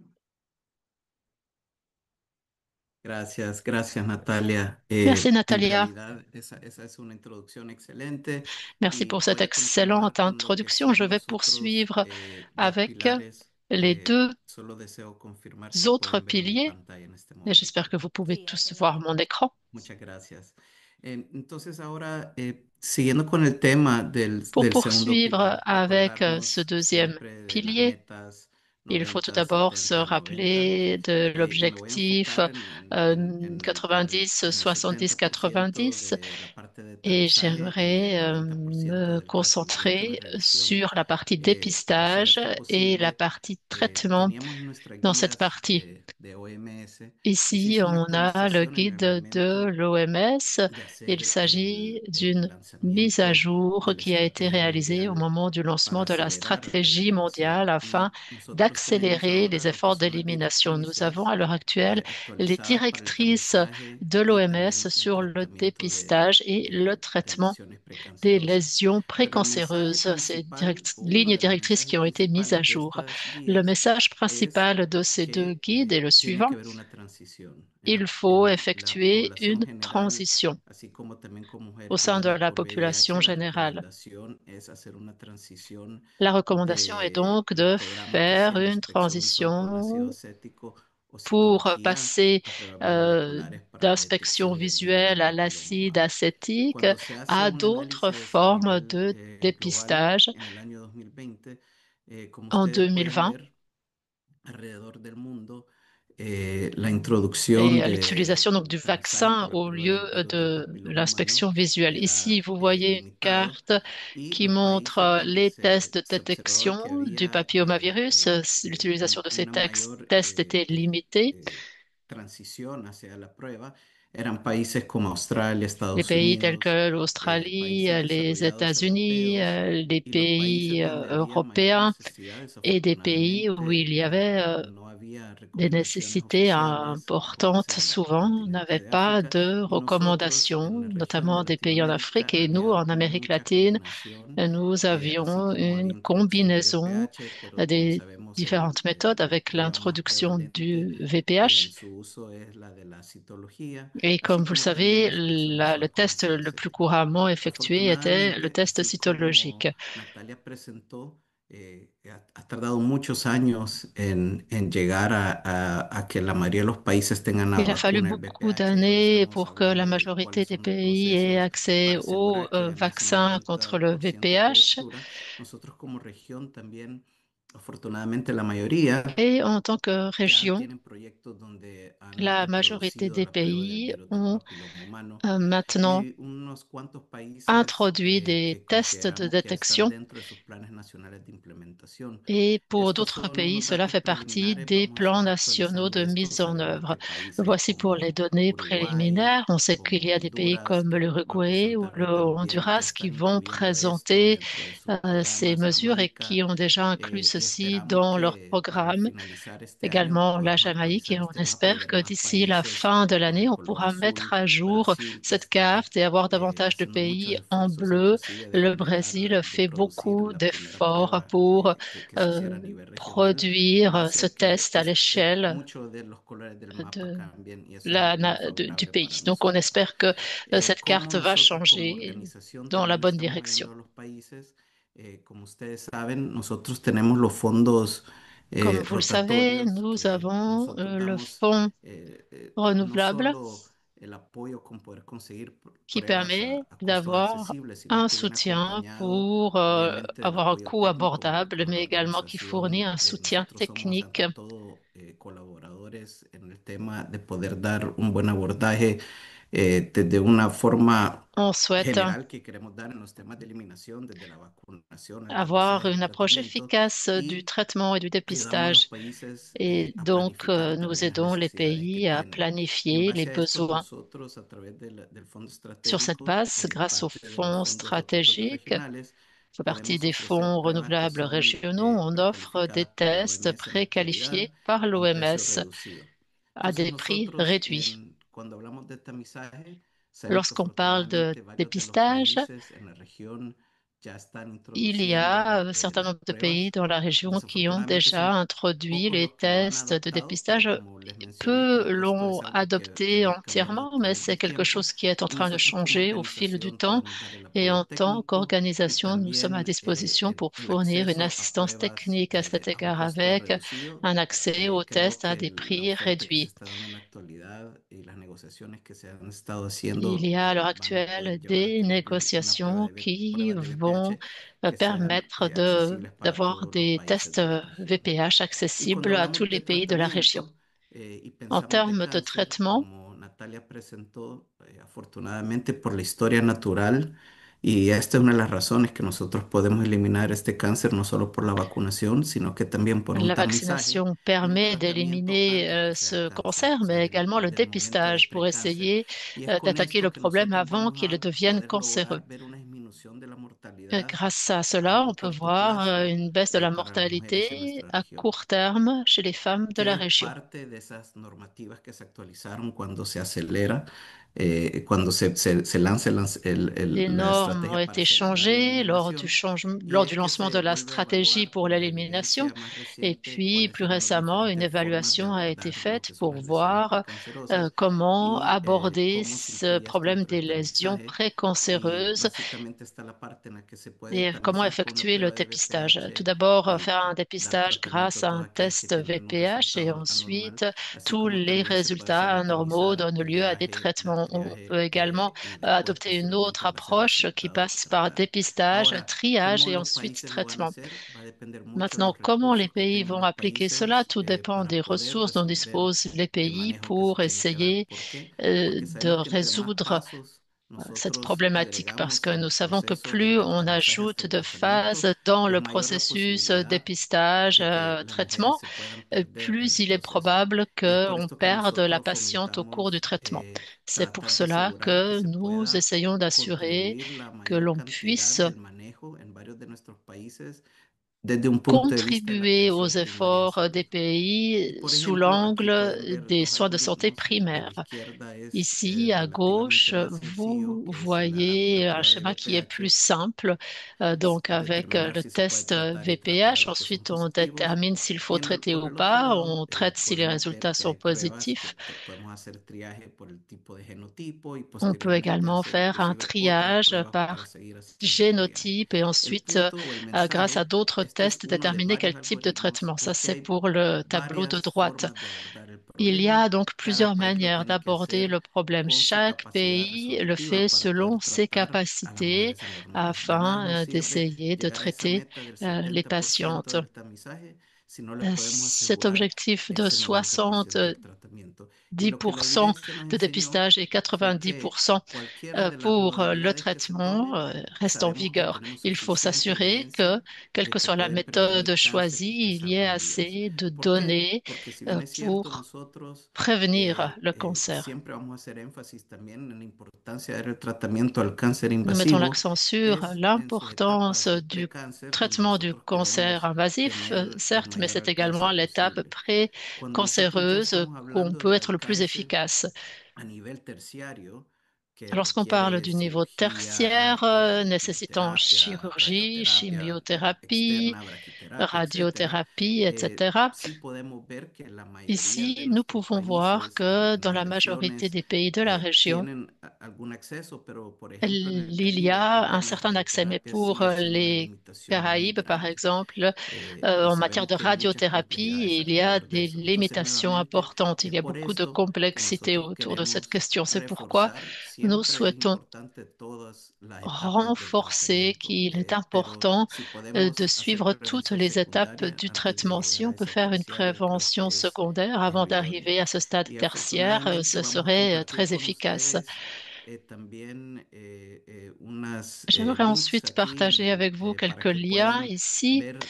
Gracias, Natalia. Merci En Natalia. realidad, esa es una introducción excelente Merci y pour cette voy a continuar excellente con lo que introduction. Je son vais los otros poursuivre dos avec pilares. les deux Solo deseo confirmar si autres pueden ver mi piliers pantalla en este et j'espère momento. que vous pouvez tous voir mon écran. Muchas gracias. Entonces ahora, siguiendo con el tema Pour del segundo poursuivre pilar, avec ce acordarnos deuxième siempre de las pilier, metas il faut tout 90, d'abord se 70, 90. rappeler de Y me voy a l'objectif enfocar en el 70% 90-70-90 de la parte de et tamizaje y el j'aimerais me 90% del tratamiento, la concentrer realización. sur la partie Para hacer dépistage esto et la posible, partie traitement teníamos nuestras dans cette guías partie. de OMS y se Ici, hizo una on a le actualización en el guide de momento l'OMS. de Il hacer s'agit el d'une mise à lanzamiento jour de la qui a été estrategia réalisée au mundial moment du para lancement de la acelerar la stratégie vacunación. mondiale afin Y nosotros accélérer les efforts d'élimination. Nous avons à l'heure actuelle les directrices de l'OMS sur le dépistage et le traitement des lésions précancéreuses, lignes directrices qui ont été mises à jour. Le message principal de ces deux guides est le suivant. Il faut effectuer une transition au sein de la population générale. La recommandation est donc de faire une transition pour passer d'inspection visuelle à l'acide acétique à d'autres formes de dépistage en 2020 et à l'utilisation donc du vaccin au lieu de l'inspection visuelle. Ici, vous voyez une carte qui montre les tests de détection du papillomavirus. L'utilisation de ces tests était limitée. Les pays tels que l'Australie, les États-Unis, les pays européens et des pays où il y avait des nécessités importantes souvent n'avaient pas de recommandations, notamment des pays en Afrique et nous, en Amérique latine, nous avions une combinaison des différentes méthodes avec l'introduction du VPH. Et comme vous le savez, le test le plus couramment effectué était le test cytologique. Ha tardado muchos años en llegar a que la mayoría de los países tengan la Il a fallu vacuna del beaucoup VPH, pero d'années estamos pour que la hablando de majorité cuáles des son los pays aient procesos accès para au asegurar que el máximo vaccin contre le 30% de VPH. cobertura. Nosotros como región también, afortunadamente la mayoría Et en tant que ya région, tienen proyectos donde han la majorité introducido des la prueba del pays virus del ont papiloma humano maintenant y unos cuantos países introduit des que tests de consideramos que ya están détection. dentro de sus planes nacionales de implementación. Et pour Estos d'autres son pays, unos cela datos fait partie preliminares. des Vamos a plans estar nationaux actualizando de esto. mise en Sabemos œuvre. que países Voici pour les como données Uruguay, préliminaires. On sait qu'il como y a des pays Honduras, comme van l'Uruguay ou le presentando también, ya Honduras qui están vont incluyendo esto présenter dentro de sus ces programas. mesures et Jamaica, qui ont déjà inclus y ceci esperamos dans leur que para programme. finalizar este año Également la podamos Jamaïque et actualizar on este mapa y espère ver que más d'ici la países. fin de Por l'année, on ejemplo, pourra mettre Brasil, à jour Brasil que cette está carte et avoir davantage de haciendo muchos pays en esfuerzos bleu. inclusive de Le generar, Brésil de fait producir beaucoup la primera d'efforts prueba pour que se hiciera a nivel regional. produire ce Hace que test à l'échelle muchos de los colores del mapa de cambien y eso es algo muy du favorable para pays. Donc on nosotros. espère que cette Cómo carte va nosotros como changer organización dans la también bonne estamos direction. ayudando a los países. Como ustedes saben, nosotros tenemos los fondos Comme vous le savez, rotatorios nous que avons nosotros le damos fonds no renouvelable solo el apoyo con poder conseguir qui pruebas permet a costos d'avoir accesibles, sino un que viene soutien acompañado pour obviamente del avoir un apoyo coût técnico abordable, con la mais également qui fournit organización. un soutien Nosotros somos technique. ante todo colaboradores en el tema de poder dar un buen abordaje desde una forma On souhaite general que queremos dar en los temas de eliminación, desde la vacunación, el avoir aprendizaje, el une approche tratamiento, efficace du y traitement et du ayudamos a los dépistage. países Et a donc, planificar nous también las aidons les necesidades que pays à tienen. Y en planifier les base a esto, besoins. nosotros a través del Fondo Sur cette Estratégico, base, grâce aux parte de los fonds fondos rotatorios stratégiques, regionales, fait partie podemos des ofrecer fonds pruebas que renouvelables son régionaux, on offre des precalificadas por la tests OMS en la préqualifiés actualidad par a un precio l'OMS reducido. à Entonces des prix nosotros, réduits. cuando hablamos de tamizaje, sabemos que Lorsqu'on parle de afortunadamente varios de los dépistage, países en la región ya están il y introduciendo a un certain las nombre de pays pruebas. dans la région qui ont Desafortunadamente déjà son introduit pocos les los que lo han tests de adoptado, pero dépistage. como les mencioné, Peu creo que esto es l'ont algo que adopté va a ir cambiando a entièrement, mais través c'est del quelque tiempo. chose qui est en Y train de nosotros como changer au fil du organización temps. podemos dar el Et apoyo en tant técnico y qu'organisation, nous sommes à también disposition pour el fournir une acceso a assistance pruebas technique à cet a un égard costo avec reducido. un accès aux Creo tests que à des la prix oferta que se réduits. está dando en la actualidad y las negociaciones que se han estado Il haciendo y a à l'heure van a actuelle poder llevar a des tener una négociations qui pruebas de vont VPH que sean permettre accesibles para d'avoir todos los des países tests de la región. VPH Y cuando accessibles à tous hablamos les de pays de la région. tratamiento y En pensamos de termes de cáncer, traitement, como Natalia presentó, afortunadamente por la historia natural, y esta es una de las razones que nosotros podemos eliminar este cáncer, no solo por la vacunación, sino que también por un la tamizaje vaccination y un permet tratamiento d'éliminer antes que sea ce cáncer, cancer, o sea, mais également le desde el momento de dépistage pour precáncer. essayer Y es con d'attaquer le esto que problème nosotros avant vamos qu'il a devienne poder cancéreux. lograr ver una disminución de la Grâce à cela, on peut voir une baisse de la mortalité à court terme chez les femmes de que la es région. parte de esas normativas que se actualizaron cuando se acelera, cuando se lanza Les la normes ont estrategia para été acelerar la changées eliminación, y lors du es que lancement de se la vuelve a stratégie evaluar pour con l'élimination. evidencia más Et reciente puis, cuáles plus son las récemment, une diferentes formas de évaluation a été abordar lo faite que son pour las lesiones voir precancerosas comment y aborder cómo se ce incluye esto problème dentro des del lésions tamizaje. Y précancéreuses básicamente está la parte en la que se puede et comment tamizar con una effectuer le prueba de dépistage. Tout BPH d'abord, y faire un dar dépistage tratamiento grâce a à un todas aquellas que test tienen un VPH et resultado anormal, ensuite así tous como les también se puede résultats hacer el anormaux tamizado, donnent lieu à des el traitements. On triaje peut également y después adopter une autre posteriormente la approche qui resultado passe par tratar. dépistage, Ahora, triage ¿cómo et los ensuite países lo van a traitement. hacer? Va a depender mucho de Maintenant, los comment les recursos que pays tengan vont los appliquer cela? países Tout dépend para des poder ressources dont resolver disposent les el pays manejo que se pour tiene que dar. essayer ¿Por qué? Porque de sabemos que entre más résoudre pasos cette nosotros problématique parce agregamos que nous al savons que proceso plus del on tamizaje hasta ajoute el de tratamiento, phases dans es le mayor la processus posibilidad dépistage, de que las mujeres traitement, se puedan perder en plus el il est proceso. probable Y es por qu'on esto que perde la nosotros patiente au cours du fomentamos traitement. C'est pour tratar de cela asegurar que que se nous pueda essayons d'assurer contribuir la que mayor l'on cantidad puisse del manejo en varios de nuestros países desde un punto de vista de la contribuer aux atención primaria en efforts des salud. Y pays por sous ejemplo, aquí l'angle pueden ver des dos soins de santé algoritmos. A la primaires. izquierda es Ici, à relativamente gauche, más sencillo, vous que es la voyez un prueba de schéma qui est plus BPH, simple, donc avec determinar le si se puede test tratar y tratar a VPH. los que son Ensuite, on positivos. détermine s'il Y faut traiter por ou el otro pas. lado, On traite si les podemos ver résultats que sont hay pruebas que positifs. podemos hacer triaje por el tipo de genotipo y On peut posteriormente également hacer faire un inclusive otras triage pruebas para par seguir haciendo el triaje. génotype et El ensuite, punto o el grâce à mensaje, d'autres este es tests, uno de déterminer varios quel type de algoritmos traitement. Ça, porque c'est hay pour le tableau de varias droite. formas de abordar el Il y a problema. donc Cada plusieurs país lo manières tiene que d'aborder hacer le problème. con su Chaque capacidad pays le fait resolutiva para poder selon ses tratar a las capacités mujeres en los números. De nada afin nos sirve d'essayer de llegar a esa traiter meta del les 70% patientes. del tamizaje si no les podemos Cet asegurar objectif de ese 90% 70 del tratamiento. Y lo que la 10% evidencia nos de enseñó dépistage et fue que 90% cualquiera de las pour le modalidades que se traitement tomen, reste en sabemos que vigueur. tenemos Il faut suficiente s'assurer que, evidencia quelle de que que soit la pueden méthode prevenir cáncer y que choisie, il y ait salvan vidas. assez de ¿Por qué? données Porque si bien es cierto, pour nosotros prévenir le cancer. siempre vamos a hacer énfasis también en la importancia de dar el tratamiento al cáncer Nous mettons invasivo, l'accent sur es en sus l'importance etapas de du precáncer donde traitement du nosotros cancer queremos invasif, tener el certes, mais mayor c'est également alcance l'étape posible. Cuando nosotros ya pré-cancéreuse estamos qu'on hablando peut del être le plus alcance efficace. a nivel terciario, que Lorsqu'on parle requiere du niveau cirugía, tertiaire, nécessitant quimioterapia, chirurgie, radioterapia chimiothérapie, externa, braquiterapia, etcétera, radiothérapie, etc., sí podemos ver que la mayoría de ici, nous nuestros pouvons voir países que en dans las la majorité regiones des pays de la région, tienen algún acceso, pero por ejemplo en el il y Caribe a un también la certain accès. Mais radioterapia pour sigue siendo una les limitación muy Caraïbes, par grande. exemple, Y en matière sabemos de que hay muchas radiothérapie, complejidades il y a alrededor de des eso. Entonces, limitations nuevamente, importantes. Il es y a por beaucoup de esto que complexité nosotros autour de cette queremos question. C'est pourquoi reforzar. nous Siempre es souhaitons importante todas las etapas del renforcer tratamiento, qu'il est pero important si de podemos hacer suivre toutes prevención les étapes secundaria du antes de traitement. Si llegar on a peut esa faire une terciaria, creo prévention que secondaire es avant lo idóneo. d'arriver à ce stade Y tertiaire, afortunadamente ce vamos a serait compartir très con efficace. ustedes también unas J'aimerais links ensuite partager aquí avec vous para quelques que liens puedan ici ver.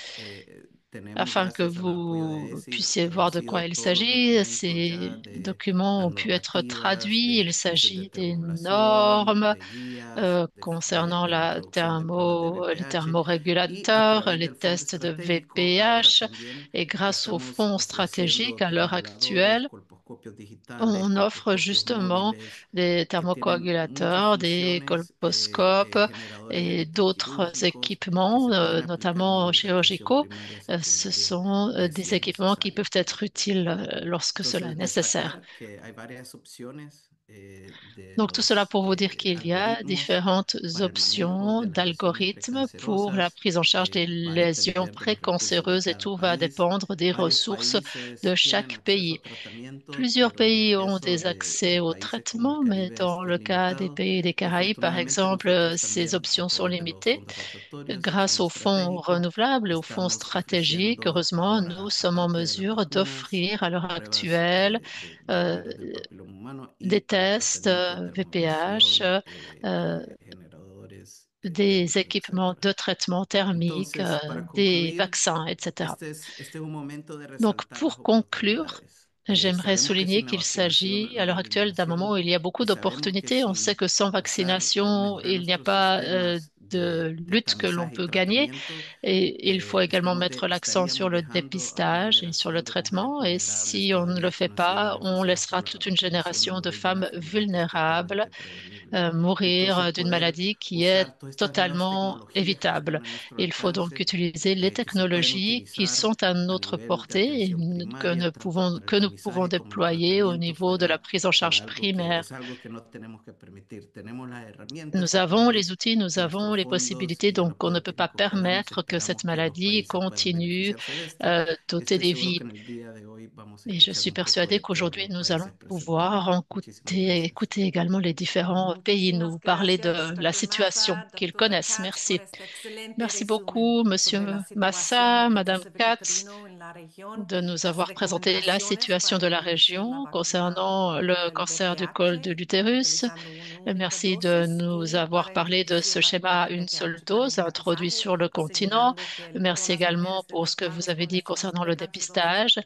Tenemos, afin que gracias al apoyo de vous ESI, puissiez voir de quoi traducido il todos los s'agit. documentos ya Ces de documents las ont pu être normativas, traduits. de Il directrices de s'agit des termorregulación, normes de guías, concernant de la la introducción de pruebas de les BPH, y a thermorégulateurs, través les del fondo tests de estratégico, ahora VPH. también Et grâce au estamos fonds stratégique ofreciendo à l'heure termomoduladores, actuelle, colposcopios digitales, on offre colposcopios justement móviles, des que tienen muchas thermocoagulateurs, des funciones, colposcopes generadores et d'autres electroquirúrgicos que équipements, se pueden aplicar en notamment nivel de atención chirurgicaux. primaria, Ce secundaria, sont si des es équipements qui necesario. peuvent être utiles lorsque cela est Entonces, nécessaire. destacar que hay varias opciones de Donc tout cela los pour vous dire qu'il y a algoritmos différentes para el manejo options de las lesiones d'algorithmes pour la precancerosas. prise en charge des Va a lésions depender de los recursos de précancéreuses et cada tout va país. dépendre des Varios ressources de países tienen chaque acceso pays. a tratamiento, Plusieurs pero en el pays ont caso des accès de au países como el traitement, mais Caribe dans es le cas des limitado. pays des Y Caraïbes, par afortunadamente exemple, nosotros ces también, a options sont través de los limitées. fondos rotatorios y el Grâce fondo aux fonds estratégico, renouvelables et aux fonds estamos stratégiques, ofreciendo heureusement, nous ahora, sommes en aparte de las mesure vacunas, d'offrir à l'heure pruebas actuelle del euh, virus del papiloma humano des y el tests tratamiento, VPH, termoablación, euh, generadores des térmicos, équipements etcétera. de traitement thermique, Entonces, para des concluir, vaccins, etc. este es un momento de Donc, resaltar las pour conclure, oportunidades. j'aimerais Sabemos que souligner sin la qu'il vacunación s'agit no à hay l'heure actuelle d'un moment eliminación où il y a beaucoup y sabemos que d'opportunités. On sait sin que sans usar, vaccination, mejorar il n'y a nuestros pas sistemas de lutte que l'on y peut gagner. tratamiento. Et il faut également mettre l'accent sur Estaríamos le dejando a dépistage et sur le generaciones de mujeres traitement. Et vulnerables si on ne le todavía fait que no sigan pas, on embarazadas laissera porque la toute une vacunación génération no de brinda una femmes enfermedad que es vulnérables totalmente prevenible. Entonces, mourir d'une poder maladie qui est usar todas estas nuevas totalement tecnologías que évitable. están a nuestro Il faut donc alcance, utiliser les que se pueden technologies qui utilizar sont à a notre nivel de portée et atención primaria, tanto para el que nous pouvons tamizaje como el déployer au tratamiento, niveau de la prise en fuera charge algo que primaire. es algo que no tenemos que permitir. Tenemos las herramientas Nous a avons les través outils, nous de avons nuestros les fondos possibilités, y el donc on ne apoyo peut pas técnico que damos. permettre que cette Esperamos que los maladie países puedan continue beneficiarse de esto. d'ôter Estoy des seguro vies. que en el día de hoy vamos a Et je escuchar suis un poco persuadée de todos qu'aujourd'hui, los nous allons países presentes. pouvoir Muchísimas gracias. écouter également les différents pays nous Muchísimas parler gracias, de la Dr. situation Massa, qu'ils Doctora connaissent. Katz, por Merci. este excelente Merci resumen beaucoup, sobre Monsieur la situación Massa, del Madame Pérfice Katz, Vicatrino en la región, de nous las avoir présenté la recomendaciones situation para de la introducir la région vacuna concernant le contra el cancer du col de VPH, l'utérus. utilizando una única Merci de dosis nous y avoir para parlé de introducir ce la schéma à dosis une seule VPH para el dose introduit tamizaje, sur le continent. señalando que Merci todas las également mujeres pour ce que vous detectables avez con dit lesiones concernant le precancerosas dépistage,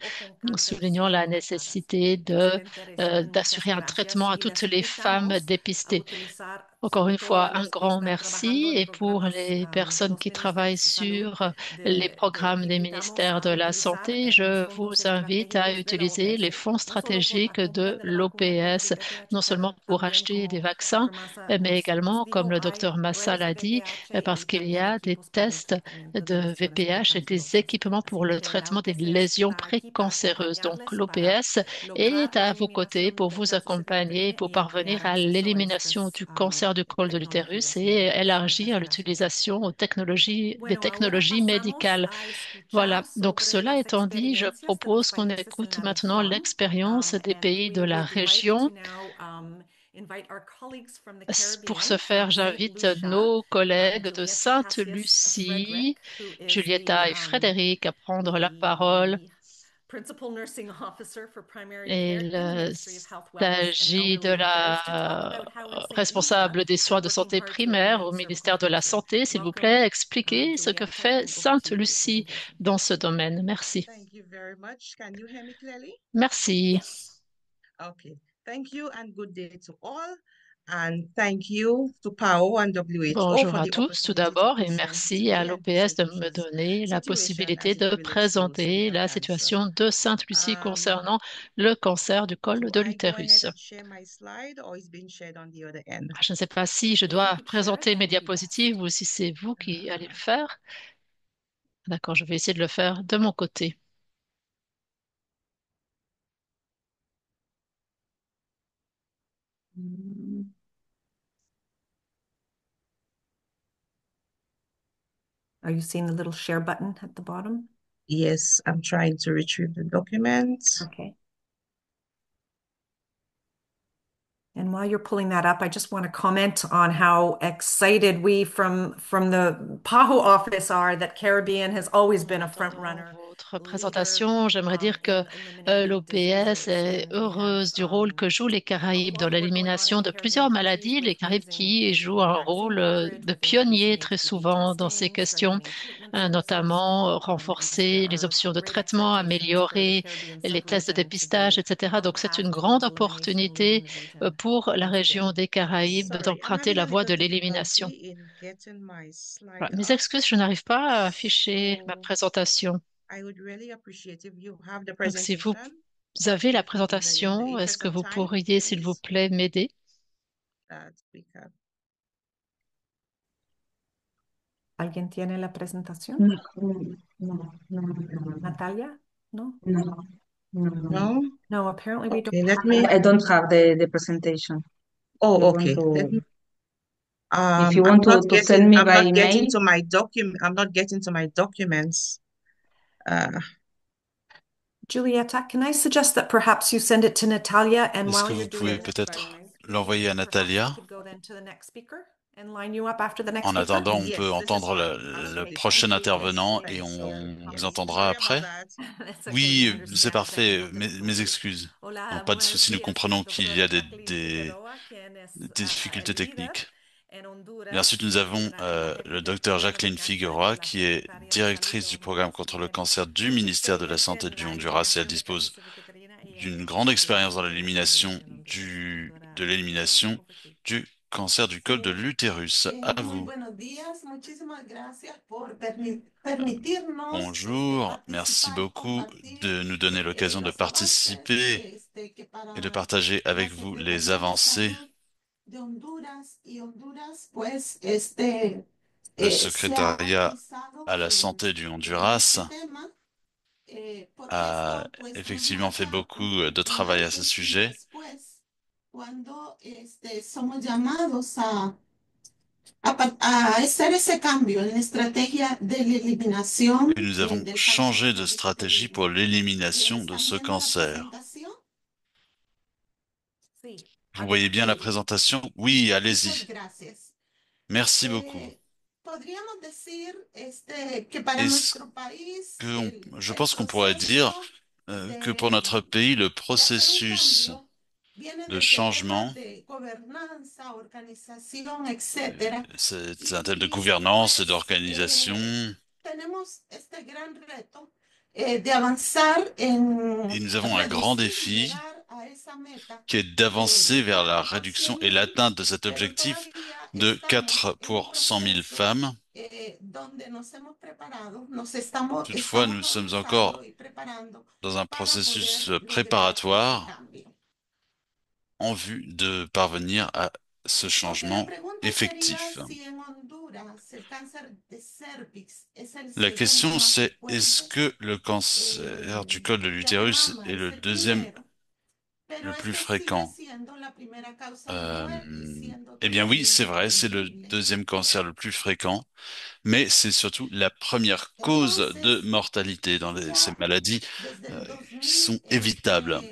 o con cáncer soulignant son la embarazadas. nécessité Excelente resumen, muchas d'assurer un gracias. traitement à Y toutes les les femmes invitamos a dépistées. utilizar, Encore sobre une todo a fois, un los que grand están merci. trabajando en Et pour programas les de personnes los qui ministerios travaillent de salud, sur les programmes des invitamos ministères a de la utilizar Santé, los je vous fondos invite à estratégicos de la utiliser les OPS, fonds no solo por la stratégiques compra de de la vacuna contra el l'OPS, VPH, non seulement pero pour también acheter des como vaccins, Dr. Massa mais nos également, comme dijo, le hay docteur Massa pruebas de l'a dit, VPH parce y qu'il y también a des equipos para el tests tratamiento de de lesiones VPH et des precancerosas. équipements Así pour le que la traitement des OPS lésions está aquí para précancéreuses. Donc acompañarles, para l'OPS est lograr la à vos côtés eliminación pour del vous Pérfice accompagner, Vicatrine pour y a parvenir crear à acceso a l'élimination estas du cancer du col de l'utérus tecnologías et médicas. élargir Muchas gracias. l'utilisation aux des Bueno, ahora technologies pasamos médicales. a Voilà. escuchar Donc, sobre cela las étant dit, je experiencias de los propose qu'on países en écoute la maintenant región. l'expérience des And pays de we la would like to région. now invite our colleagues from the Pour ce Caribbean, faire, from St. j'invite Lucia, nos collègues de Julieta Cassius Sainte-Lucie, Frederick, who is Julieta et Frédéric, à prendre la parole. the Principal Nursing Officer for Primary Care Il in the Ministry of Health, Wellness and s'agit de Elderly Affairs, to talk la about how in St. Lucia responsable des soins they're de working santé hard to primaire au eliminate ministère de cervical la cancer. Santé. S'il vous Welcome, plaît, expliquez ce que Julieta, fait and over to you for the Sainte-Lucie presentation. dans ce domaine. Merci. Thank you very much. Can you hear me clearly? Merci. Yes. Okay. Thank you and good day to all. And thank you to PAO and WHO Bonjour for à the tous tout opportunity to d'abord et present merci à today and to l'OPS St. de me Lucia's donner la situation possibilité as it de relates to présenter cervical la cancer. situation de Sainte-Lucie Um, concernant le cancer du col do de I go ahead l'utérus. and share my slide or is being shared on the other end? Je ne sais pas si je If you dois could share it, présenter that mes would be diapositives best. ou si c'est vous qui allez le faire. D'accord, je vais essayer de le faire de mon côté. Are you seeing the little share button at the bottom? Yes, I'm trying to retrieve the document. Okay. And while you're pulling that up, I just want to comment on how excited we from the PAHO office are that Caribbean has always been a front Dans runner votre leader présentation, j'aimerais dire que in eliminating l'OPS diseases. est And we have heureuse du rôle que jouent les a Caraïbes lot dans of work going on in l'élimination the de Caribbean plusieurs countries maladies, les with Caraïbes raising qui jouent un vaccine rôle coverage, de with increasing pionnier très HPV souvent dans ces testing, questions, strengthening treatment services, notamment and there renforcer les are options de great traitement, expectations for the améliorer Caribbean les tests de sub-region to dépistage, be etc. on Donc c'est une path grande towards elimination, leading opportunité the region pour la once région again. des Caraïbes Sorry, I'm d'emprunter having la a voie little de l'élimination. difficulty in getting my slide Voilà. Mes up. excuses, je n'arrive pas à afficher ma So présentation. I would really appreciate if you have the Donc, si vous presentation avez la if we, in the présentation, est-ce interest que of vous time, pourriez, s'il vous please, plaît, m'aider? that we can. ¿Alguien tiene la presentación? No, no, no, no, Natalia? No? no, no, no. No? No, apparently we don't Okay, let have me. it. I don't have the presentation. Oh, You want okay. Let me. to, if you want to send me I'm by not getting email, to my document. I'm not getting to my documents. Julieta, can I suggest that perhaps you send it to Natalia, and Est-ce while que you're vous doing pouvez this, peut-être l'envoyer à perhaps we Natalia? could go then to the next speaker and line you up after the next En speaker? attendant, on peut Yes, this is entendre fine. le Absolutely fine. prochain intervenant et Thanks. on vous Yes. entendra Sorry about après. that. That's okay, we Oui, c'est understand. parfait. No te Mes preocupes. excuses. Non, Hola, pas de buenos souci. Nous días, comprenons qu'il y doctora a Jacqueline Figueroa, quien es des difficultés líder techniques. en Et ensuite, Honduras nous avons para el le docteur Jacqueline Latinoamericano de Figueroa, la qui est Secretaría de Salud de directrice du programme Honduras, contre le quien cancer du es ministère de la experiencia Santé en du la Honduras et elle eliminación del dispose Pérfice Vicatrina y en d'une el grande desarrollo expérience dans de la l'élimination población en Honduras. Doctora de Figueroa, l'élimination over to you. du cancer du col de Sí, l'utérus. À muy vous. buenos días. Muchísimas gracias por permitirnos Bonjour, merci participar y beaucoup compartir de nous donner l'occasion de los avances participer que et de para partager la avec vous les Secretaría de avancées. Salud de Honduras y Honduras, pues, Le se ha secrétariat agilizado à la santé du en Honduras este tema, porque a esto, pues, nos effectivement fait marca beaucoup un de un travail à ce antes y sujet. después, cuando somos llamados a hacer ese cambio en la estrategia de la eliminación Et nous avons del cáncer changé de stratégie pour cervicuterino. l'élimination de ¿Están ce viendo la cancer. presentación? Sí, Vous voyez bien la Ok, présentation? Oui, muchas allez-y. gracias. Merci beaucoup. Eh, Podríamos decir que para Est-ce nuestro país que je el pense qu'on pourrait dire proceso que pour notre pays, le de hacer un processus cambio viene de desde temas changement, de gobernanza, organización, etcétera. c'est un thème de Y gouvernance et pues d'organisation. tenemos este gran reto de avanzar Et en nous avons un grand reducir y défi llegar a esa meta qui est d'avancer de vers la 4 por réduction 100 et mil, l'atteinte de cet pero objectif todavía de estamos 4 en un pour 100 000 proceso femmes. donde nos hemos preparado, Toutefois, estamos nous sommes organizando encore y preparando dans un para poder processus lograr ese préparatoire cambio. en vue de parvenir à ce Ok, la changement pregunta sería effectif. si en Honduras el cáncer de cervix es el La segundo question, más c'est est-ce frecuente. que le cancer du col de Ya de l'utérus mama est es le el deuxième primero, pero le plus esta sigue fréquent? siendo la primera causa de Euh, muerte, siendo eh bien oui, todavía c'est vrai, c'est le prevenible. deuxième cancer le plus fréquent, mais c'est surtout la première cause de Entonces, mortalité dans ces ya maladies desde euh, el qui sont évitables.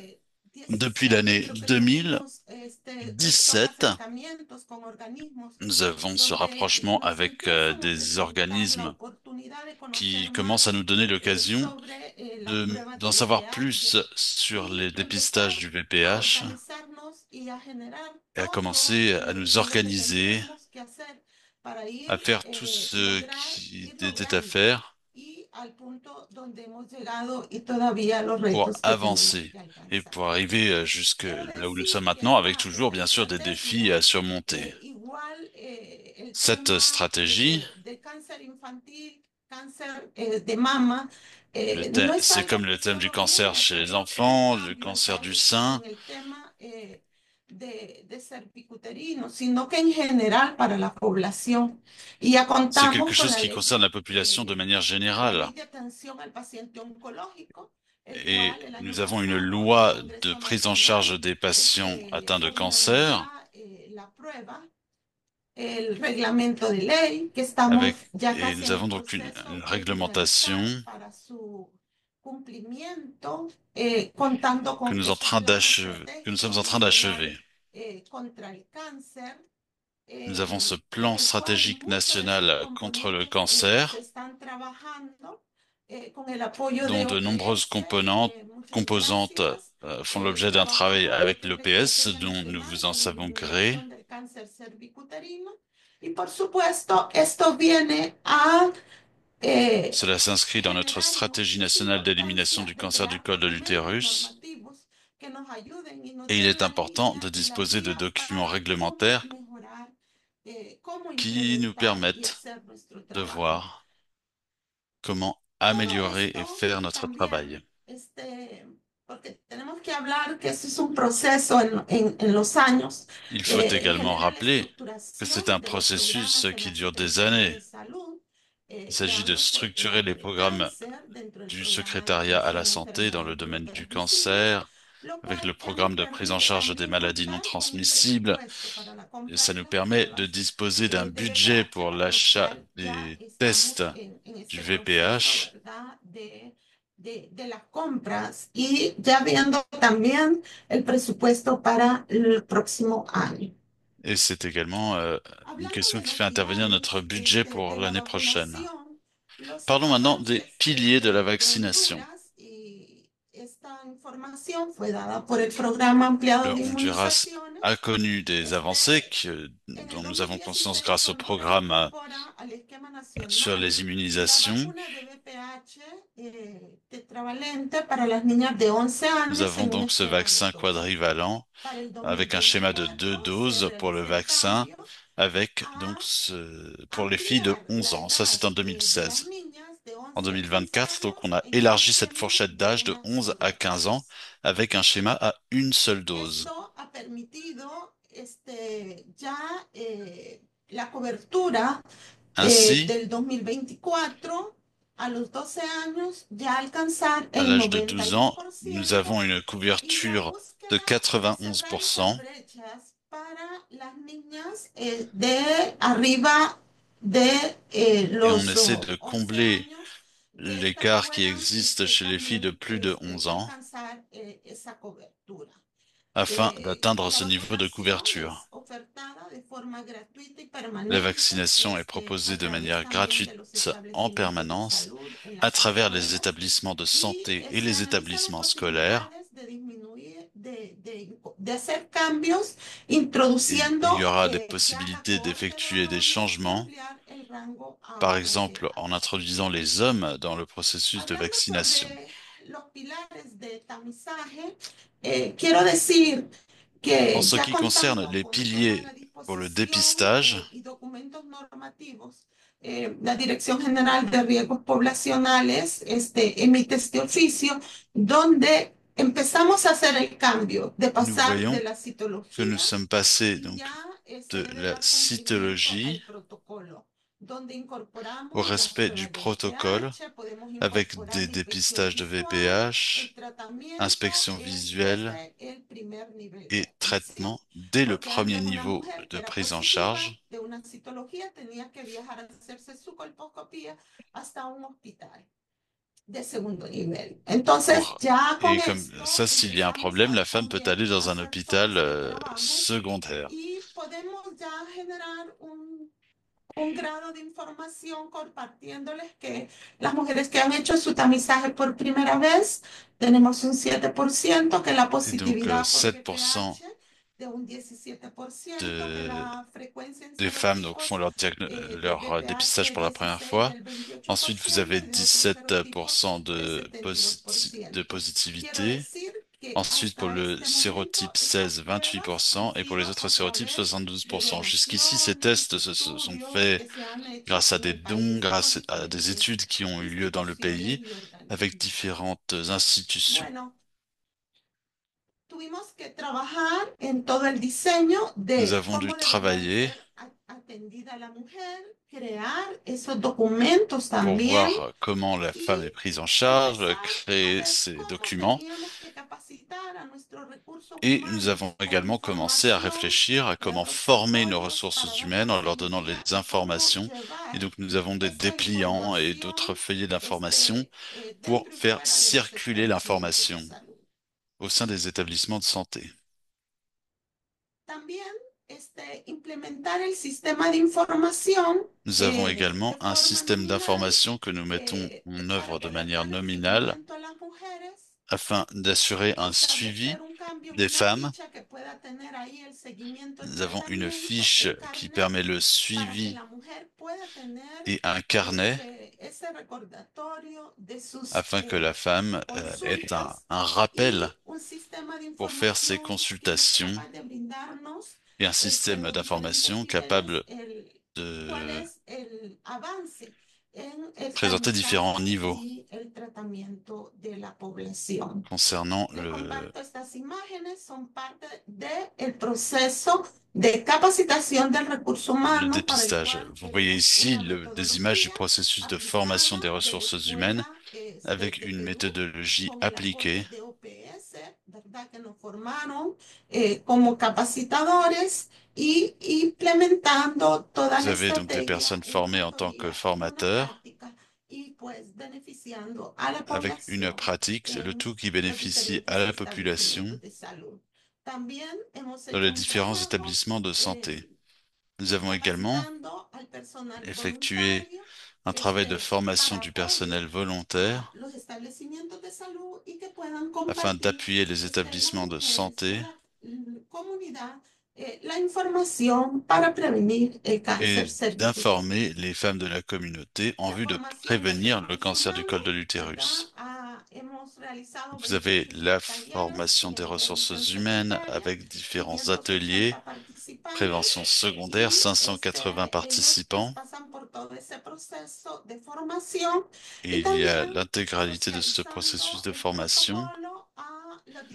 Depuis 2017, l'année creo que tuvimos 2017, estos acercamientos con organismos nous avons ce donde rapprochement nos avec empiezan a des presentar la organismes oportunidad de qui conocer commencent à más nous donner l'occasion sobre las pruebas de d'en savoir VPH plus sur les y dépistages empezar du a VPH organizarnos y a generar et à todo commencer à nous lo que organiser, tendríamos que hacer para à ir, faire tout ce lograr, qui ir était à logrando faire y al punto donde hemos llegado y todavía los pour retos que tenemos avancer que et alcanzar. pour arriver jusque Quiero là où nous decir sommes que maintenant, avec esta toujours, bien sûr, des défis estrategia, à surmonter. igual el Cette tema stratégie, de cáncer infantil, cáncer de mama, no es c'est algo comme le que thème du solo cancer viene chez por les el enfants, le cambio cancer du en sein. el tema de cervicuterino, sino que en general para la población. Y ya C'est contamos quelque con chose la qui concerne la ley, population de manière la générale. ley de atención al paciente oncológico, el Et cual el año nous avons une pasado el loi de Congreso prise en charge Nacional des patients atteints de formuló cancer ya la prueba, el reglamento de ley, que estamos avec, ya et casi nous en el avons donc une proceso de réglementation finalizar para su cumplimiento, contando que con nous, es un plan que nous sommes estratégico en train nacional d'achever. contra el cáncer, Nous avons ce en plan el cual stratégique muchos de sus national contre le componentes se cancer, están trabajando con el apoyo de dont de nombreuses OPS. Muchas composantes gracias. font l'objet d'un travail Trabajamos avec en el l'EPS, Comité dont nous Nacional vous en para la savons gré. Eliminación del Cáncer Cervicuterino. Y por supuesto, esto viene a Cela s'inscrit dans notre generar stratégie muchísima nationale d'élimination importancia du de cancer du crear col de documentos l'utérus. normativos que nos ayuden y nos Et il den est la important línea de y la disposer de guía documents para cómo réglementaires mejorar, cómo qui nous implementar y permettent hacer nuestro de trabajo. voir comment Todo améliorer et esto faire notre travail. también, porque tenemos que hablar que este es un proceso en los años, Il faut également generar la rappeler que c'est un estructuración de los processus programas de qui la dure des Secretaría années. de Salud, Il s'agit de llámese structurer les de programmes cáncer dentro del du programa de secrétariat à la atención a santé dans le enfermedades no domaine du transmisibles, cancer, lo avec le cual hemos programme de prise en perdido charge des también maladies non contar con un transmissibles. presupuesto para la Et compra ça de nous las permet de pruebas disposer d'un de budget VPH, pour para lo l'achat cual ya des tests estamos en du ese proceso, VPH. ¿verdad? De las compras y ya viendo también el presupuesto para el próximo año. Et c'est également une Hablando question de qui los fait intervenir notre pilares budget pour de la l'année prochaine. vacunación, los Parlons maintenant des avances piliers de la de vaccination. Honduras, y esta información fue dada por el Programa Ampliado Le de Honduras Inmunizaciones. a connu des avancées En el dont nous avons conscience 2016, grâce au Honduras programme incorpora al esquema sur nacional les la immunisations. vacuna de VPH tetravalente para las niñas de 11 Nous años avons en un donc ce esquema de vaccin 12. quadrivalent Para el avec un schéma de 2 2024 se doses pour le realiza el vaccin, cambio avec donc a pour les filles de ampliar 11 la ans. Ça, edad c'est en de las 2016. niñas de En 11 a 15 2024, donc años on a en un élargi cette esquema fourchette de d'âge de una 11 sola à 15 ans dosis. avec un schéma à une seule dose. Esto ha permitido ya la cobertura Ainsi, del 2024 a los 12 años ya alcanzar à el l'âge de 12 ans, nous 91% avons une y la couverture de búsqueda de cerrar estas 91% brechas para las niñas de arriba de et on los essaie de 11 combler años que l'écart qui puedan existe chez les filles de también plus de 11 ans alcanzar esa cobertura. afin d'atteindre La ce niveau de vacunación es couverture. ofertada de forma gratuita y La permanente vaccination est a proposée de través manière también de gratuite los en establecimientos de permanence salud en à las travers les escuelas établissements de y santé et se les analizan las établissements scolaires. posibilidades de disminuir, de hacer cambios, Et il y introduciendo aura des ya la possibilités cohorte de d'effectuer des varones y changements, ampliar el rango par a exemple en mujeres. introduisant les hommes dans le processus de Hablando vaccination. sobre los pilares de tamizaje, quiero decir En que ce ya qui concerne contamos les con toda piliers la pour le disposición dépistage, y documentos normativos. La Dirección General de Riesgos Poblacionales emite este oficio donde empezamos a hacer el cambio de nous pasar de voyons la que nous citología sommes passés y donc ya se de debe la dar cumplimiento cytologie al protocolo, donde au incorporamos las respect du pruebas de protocole VPH, podemos avec incorporar des la inspección dépistages de visual, el VPH, tratamiento inspection visuelle desde el primer nivel de et atención. traitement dès le Porque premier antes una niveau mujer que de era prise en positiva charge. de una citología tenía que viajar a hacerse su colposcopía hasta un hospital de segundo nivel. Entonces, Pour... ya con Et comme esto ça, s'il y a un empezamos problème, la femme peut también aller a dans un hacer hôpital zonas de trabajo secondaire. y podemos ya generar un grado de información compartiéndoles que las mujeres que han hecho su tamizaje por primera vez, tenemos un 7%, que la Et donc positividad por 7% VPH de un 17%, que de, la frecuencia en des femmes donc, serotipos font leur, de leur dépistage VPH pour la première 16 fois. del Ensuite, vous avez 28% y de otros serotipos 17% de de 72%. Quiero positivité. decir que Ensuite, pour hasta le este momento sérotype estas 16, pruebas han 28%. Et pour les sido autres a sérotypes, través de 72%. Jusqu'ici, ces donaciones, tests sont estudios faits que se han hecho grâce à en des el dons, país por grâce à des diferentes études qui ont eu lieu dans le instituciones pays y avec organismos. différentes institutions. Bueno, tuvimos que trabajar en todo el diseño Nous de avons dû cómo debería de travailler ser atendida la mujer, crear esos documentos pour también voir comment la femme est y prise en charge, empezar a créer ver ces cómo documents. teníamos que capacitar a nuestros recursos Et nous avons humanos con également commencé à información réfléchir à de comment former nos protocolos ressources para la humaines en leur donnant patología les y cómo informations. Et llevar donc nous avons des esa dépliants et d'autres información feuillets d'information pour dentro y faire fuera de los circuler establecimientos de l'information salud. au sein des établissements de santé. También implementar el sistema de información Nous avons de également un forma système nominal d'information que nous mettons en para œuvre de que les manière planes de nominale seguimiento a las mujeres, afin d'assurer un suivi establecer un cambio en des una femmes. ficha que pueda tener ahí el seguimiento, el Nous avons une tratamiento, fiche el qui carnet, permet le para que suivi la mujer pueda tener et un carnet ese recordatorio de sus afin que la femme ait consultas un rappel y un sistema de pour faire ses información que es consultations capaz de brindarnos et un système diferentes d'information niveles, capable cuál de es el avance en el présenter différents tamizaje niveaux y el tratamiento de la población. concernant Les comparto estas imágenes, son parte del proceso de capacitación del recurso le humano para el dépistage. cual Vous voyez tenemos ici una des images du metodología processus de formation des aplicada de la ressources humaines escuela avec de une Perú méthodologie con el apoyo appliquée. de OPS, ¿verdad? Que nos formaron como capacitadores y implementando toda Vous la avez donc des estrategia personnes en una formées en tant que teoría y una formateurs práctica y pues beneficiando a la avec une población pratique, le en tout qui los bénéficie à diferentes la population establecimientos de salud. También hemos dans hecho les un différents trabajo établissements de santé. Nous avons également capacitando al personal effectué voluntario un travail de formation para du apoyo personnel a volontaire los establecimientos de salud y que puedan afin compartir d'appuyer les las établissements de mujeres con santé la comunidad la información para prevenir el et cáncer cervicuterino. d'informer les femmes de la communauté en La vue de formación la que prévenir le cancer du col mencionamos, de ¿verdad? l'utérus. Hemos realizado Vous avez 28 la talleres formation des de ressources licencia humaines sanitaria, avec différents 580 ateliers, participantes prévention secondaire, y 580 ellos participants, pasan por todo ese proceso de formación et y il y a también l'intégralité de ce processus socializando de el formation protocolo a los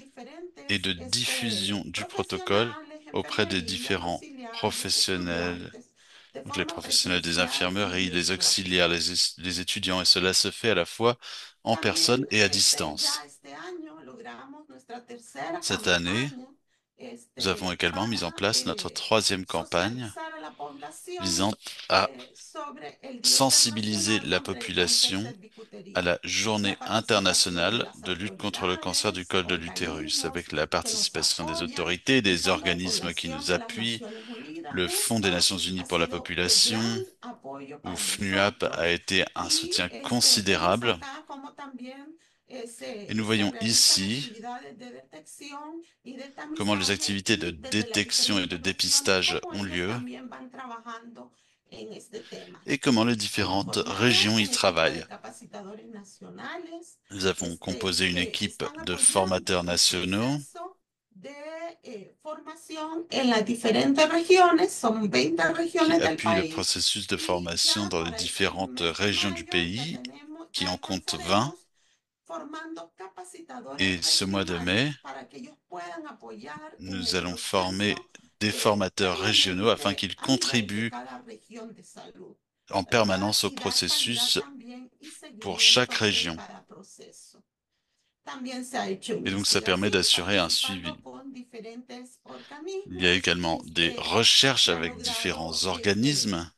et diferentes de diffusion du protocole profesionales, auprès des enfermería, différents auxiliares, professionnels, estudiantes, de donc les forma professionnels des presencial infirmeries, y les virtual. auxiliaires, les étudiants, et cela se fait à la fois en personne También et à ya distance. este año logramos nuestra tercera Cette année, campaña nous avons également mis en para place notre troisième campagne socializar a la población visant à sobre el Día sensibiliser Internacional la contra el Cáncer population à Cervicuterino la y la journée participación de internationale las de lutte contre le cancer du autoridades, col de l'utérus, organismos avec la que nos participation des apoyan, autorités, el des Fondo de organismes qui Población nous de las appuient, Naciones Unidas. le Fonds des Esto Nations Unies ha pour la sido de population, gran apoyo où para FNUAP a nosotros été un y soutien vemos considérable. acá como también Et nous se voyons realizan ici actividades de detección y de comment les tamizaje activités de y desde las détection et de diferentes regiones, dépistage cómo ont ellos lieu también van trabajando en este tema. et comment les Hemos différentes formado régions y un equipo de travaillent. capacitadores nacionales Nous avons composé une que équipe están de apoyando formateurs el nationaux proceso de formación en las diferentes regiones, son 20 qui regiones del appuient le país. processus de Y formation ya dans les para este différentes mes de régions du mayo pays, qui ya en comptent 20. empezaremos formando capacitadores Et ce mois de mai, regionales para que ellos puedan apoyar en nous el allons former proceso des formateurs régionaux afin permanente qu'ils a nivel de contribuent cada región de salud, en ¿verdad? permanence au Y dar calidad processus también y pour chaque seguimiento de région. cada proceso. También se ha hecho Et donc ça permet investigación d'assurer un participando suivi. con diferentes Il y a organismos également des recherches se ha avec différents logrado organismes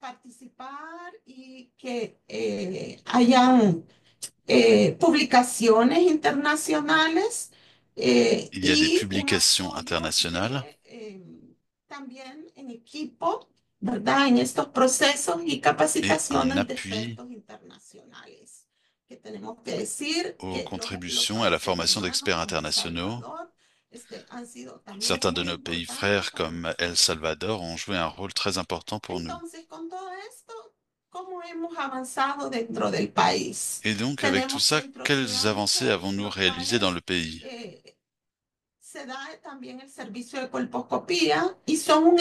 participar y que hayan publicaciones internacionales il y a des y un publications apoyo internationales también en equipo, ¿verdad? En estos procesos y et un capacitaciones de appui expertos internacionales. Que tenemos que decir aux que los contributions à la países formation hermanos d'experts como El internationaux. Salvador han sido también Certains de muy nos pays importantes frères para comme El nosotros. Salvador ont joué un rôle très important pour nous. Entonces, con todo esto, ¿cómo hemos avanzado dentro del país? Et donc avec tout Tenemos ça, centros quelles avancées médicos, avons-nous los réalisées dans cuales le pays? se da también el servicio de colposcopía y son un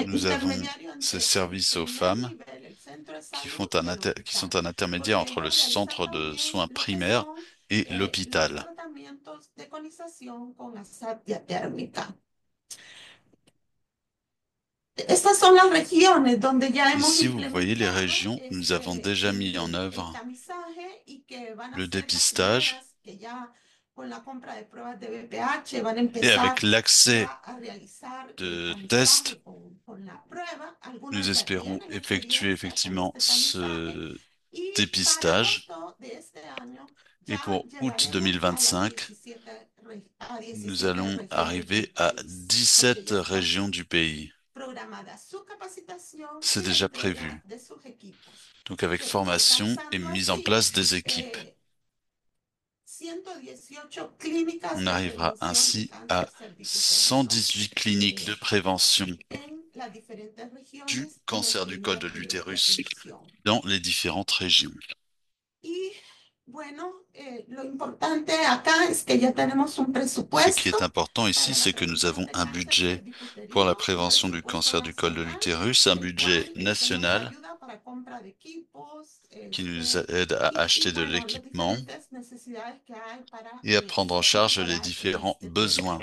Nous avons intermediario ces entre el services aux primer femmes nivel, el centro de qui salud y el qui hospital, sont un intermédiaire porque entre le ellos realizan centre de también soins lo que primaires son et los l'hôpital. tratamientos de conización con asatia térmica. Estas son las regiones donde ya hemos Ici, vous voyez les implementado régions, nous avons déjà mis en el œuvre tamizaje y que van a le ser las dépistage primeras que ya con la compra de pruebas de BPH van a et avec empezar l'accès ya a realizar el de tests, tamizaje con la prueba. nous Algunas ya espérons tienen effectuer experiencia con effectivement este tamizaje ce y para dépistage. agosto de este año Et ya pour août llegaremos a las 2025, 17, nous 17 allons regiones del arriver à país, porque 17 ya está régions du pays. programada su capacitación C'est y la déjà entrega prévu. de sus equipos, Donc avec formation et alcanzando mise en así place des équipes. 118 clínicas On de arrivera prevención de ainsi cáncer à cervicuterino 118 cliniques de prévention en las diferentes du regiones en el cancer du col primer de nivel de l'utérus atención. dans les différentes régions. Y bueno, lo importante acá es que ya tenemos un Ce qui est presupuesto important para ici, la c'est que nous avons prevención de un cáncer budget pour la cervicuterino, un prévention du presupuesto cancer du col de nacional, l'utérus, un el budget cual nos national ayuda para compra de equipos, qui nous aide à acheter de bueno, las l'équipement diferentes necesidades que hay para et à prendre en charge les colaborar en différents este besoins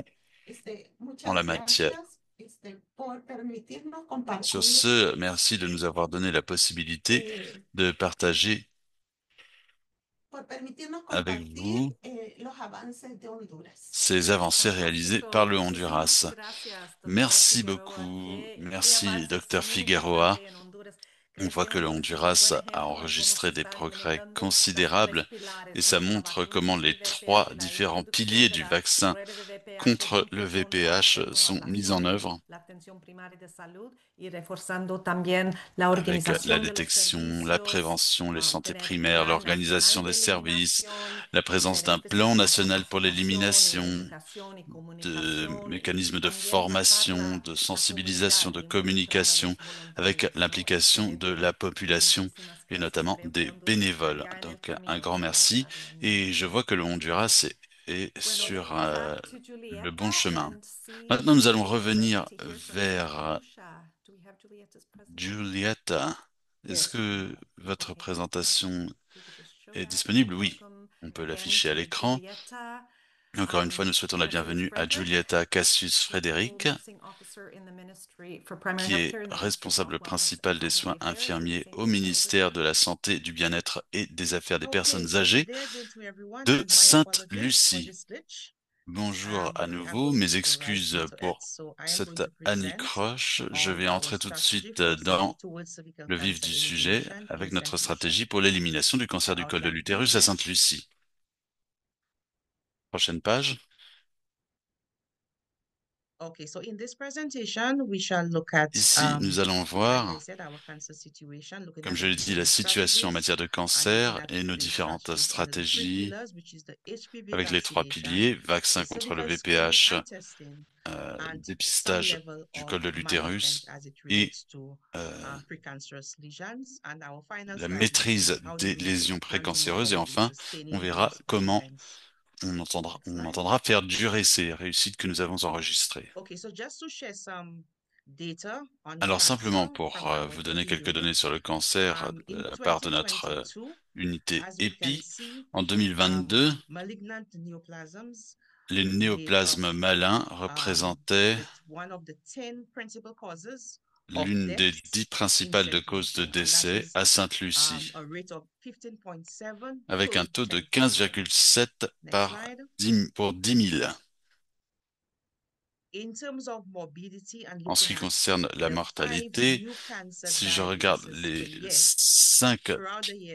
tema. en Muchas la matière. gracias por permitirnos Sur compartir ce, merci de nous avoir donné la possibilité eh, de partager por permitirnos avec compartir vous los avances de Honduras. ces avancées réalisées par Fantástico. le Muchísimas Honduras. gracias, doctora Merci Figueroa. beaucoup. Qué Merci, avances docteur tenemos, Figueroa. fíjate, en Honduras. On voit que le Tenemos un Honduras buen a ejemplo de cómo se enregistré des está progrès implementando las tres considérables et pilares, ça ¿no? La montre comment les vacunación de trois VPH, la différents introducción piliers de du las vaccin pruebas de VPH contre le VPH sont mises en œuvre avec la détection, la prévention, les santé primaires, l'organisation des services, la présence d'un plan national pour l'élimination, de mécanismes de formation, de sensibilisation, de communication, avec l'implication de la population et notamment des bénévoles. Donc un grand merci. Et je vois que le Honduras est sur le bon chemin. Maintenant, nous allons revenir vers Julieta. Est-ce que votre présentation est disponible? Oui, on peut l'afficher à l'écran. Encore une fois, nous souhaitons la bienvenue à Giulietta Cassius Frederick, qui est responsable principale des soins infirmiers au ministère de la Santé, du Bien-être et des Affaires des Personnes âgées de Sainte-Lucie. Bonjour à nouveau, mes excuses pour cette anicroche. Je vais entrer tout de suite dans le vif du sujet avec notre stratégie pour l'élimination du cancer du col de l'utérus à Sainte-Lucie. Prochaine page. Ici, nous allons voir, comme je l'ai dit, la situation en matière de cancer et nos différentes stratégies avec les 3 piliers, vaccin contre le VPH, dépistage du col de l'utérus et la maîtrise des lésions précancéreuses. Et enfin, on verra comment on entendra faire durer ces réussites que nous avons enregistrées. Alors simplement pour vous donner quelques données sur le cancer de la part de notre unité EPI, en 2022, les néoplasmes malins représentaient l'une des 10 principales de causes de décès à Sainte-Lucie, avec un taux de 15,7 pour 10 000. En ce qui concerne la mortalité, si je regarde les 5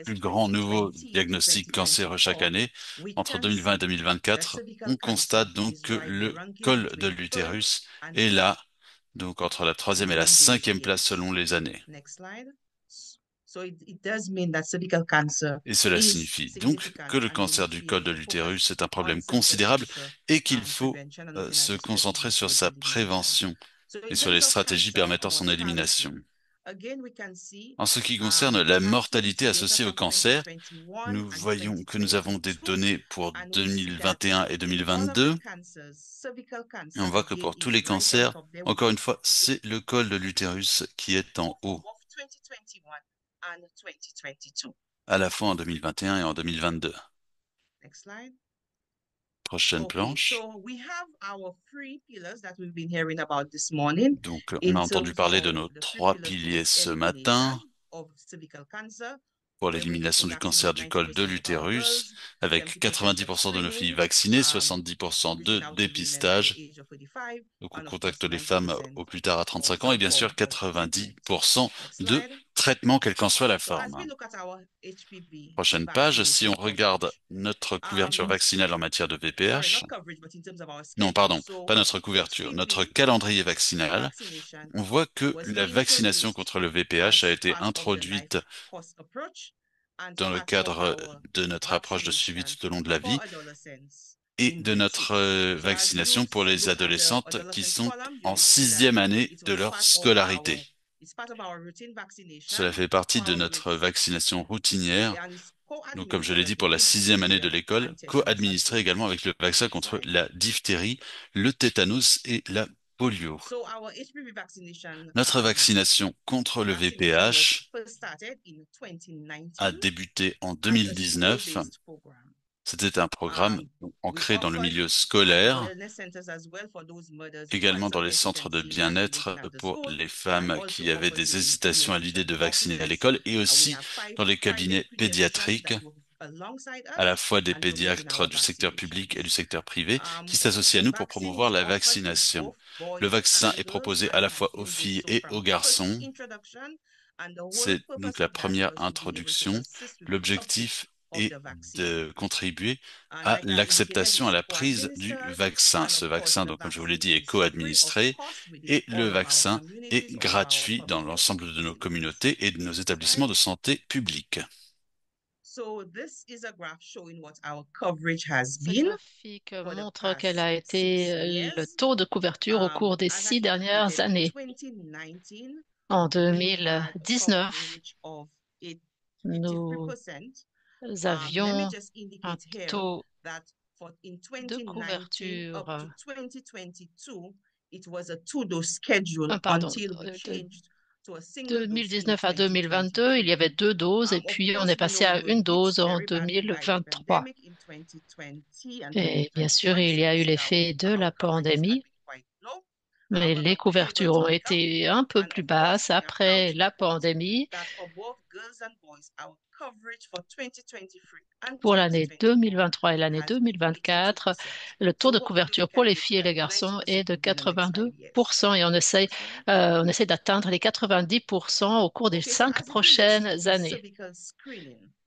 plus grands nouveaux diagnostics cancéreux chaque année, entre 2020 et 2024, on constate donc que le col de l'utérus est là, donc entre la 3e et la 5e place selon les années. Et cela signifie donc que le cancer du col de l'utérus est un problème considérable et qu'il faut se concentrer sur sa prévention et sur les stratégies permettant son élimination. En ce qui concerne la mortalité associée au cancer, nous voyons que nous avons des données pour 2021 et 2022. Et on voit que pour tous les cancers, encore une fois, c'est le col de l'utérus qui est en haut, à la fois en 2021 et en 2022. Prochaine planche. Donc, on a entendu parler de nos 3 piliers ce matin pour l'élimination du cancer du col de l'utérus, avec 90% de nos filles vaccinées, 70% de dépistage. Donc, on contacte les femmes au plus tard à 35 ans et bien sûr 90% de traitement, quelle qu'en soit la forme. Prochaine page, si on regarde notre couverture vaccinale en matière de VPH, non, pardon, pas notre couverture, notre calendrier vaccinal, on voit que la vaccination contre le VPH a été introduite dans le cadre de notre approche de suivi tout au long de la vie et de notre vaccination pour les adolescentes qui sont en 6e année de leur scolarité. Cela fait partie de notre vaccination routinière, donc comme je l'ai dit pour la 6e année de l'école, co-administrée également avec le vaccin contre la diphtérie, le tétanos et la polio. Notre vaccination contre le VPH a débuté en 2019. C'était un programme ancré dans le milieu scolaire, également dans les centres de bien-être pour les femmes qui avaient des hésitations à l'idée de vacciner à l'école et aussi dans les cabinets pédiatriques, à la fois des pédiatres du secteur public et du secteur privé qui s'associent à nous pour promouvoir la vaccination. Le vaccin est proposé à la fois aux filles et aux garçons. C'est donc la première introduction. L'objectif et de contribuer à l'acceptation, à la prise du vaccin. Ce vaccin, donc, comme je vous l'ai dit, est co-administré et le vaccin est gratuit dans l'ensemble de nos communautés et de nos établissements de santé publics. Ce graphique montre quel a été le taux de couverture au cours des 6 dernières années. En 2019, nous avions un taux de couverture, pardon, de 2019 à 2022, il y avait 2 doses et puis on est passé à une dose en 2023. Et bien sûr, il y a eu l'effet de la pandémie, mais les couvertures ont été un peu plus basses après la pandémie. Pour l'année 2023 et l'année 2024, le taux de couverture pour les filles et les garçons est de 82% et on essaie d'atteindre les 90% au cours des 5 prochaines années.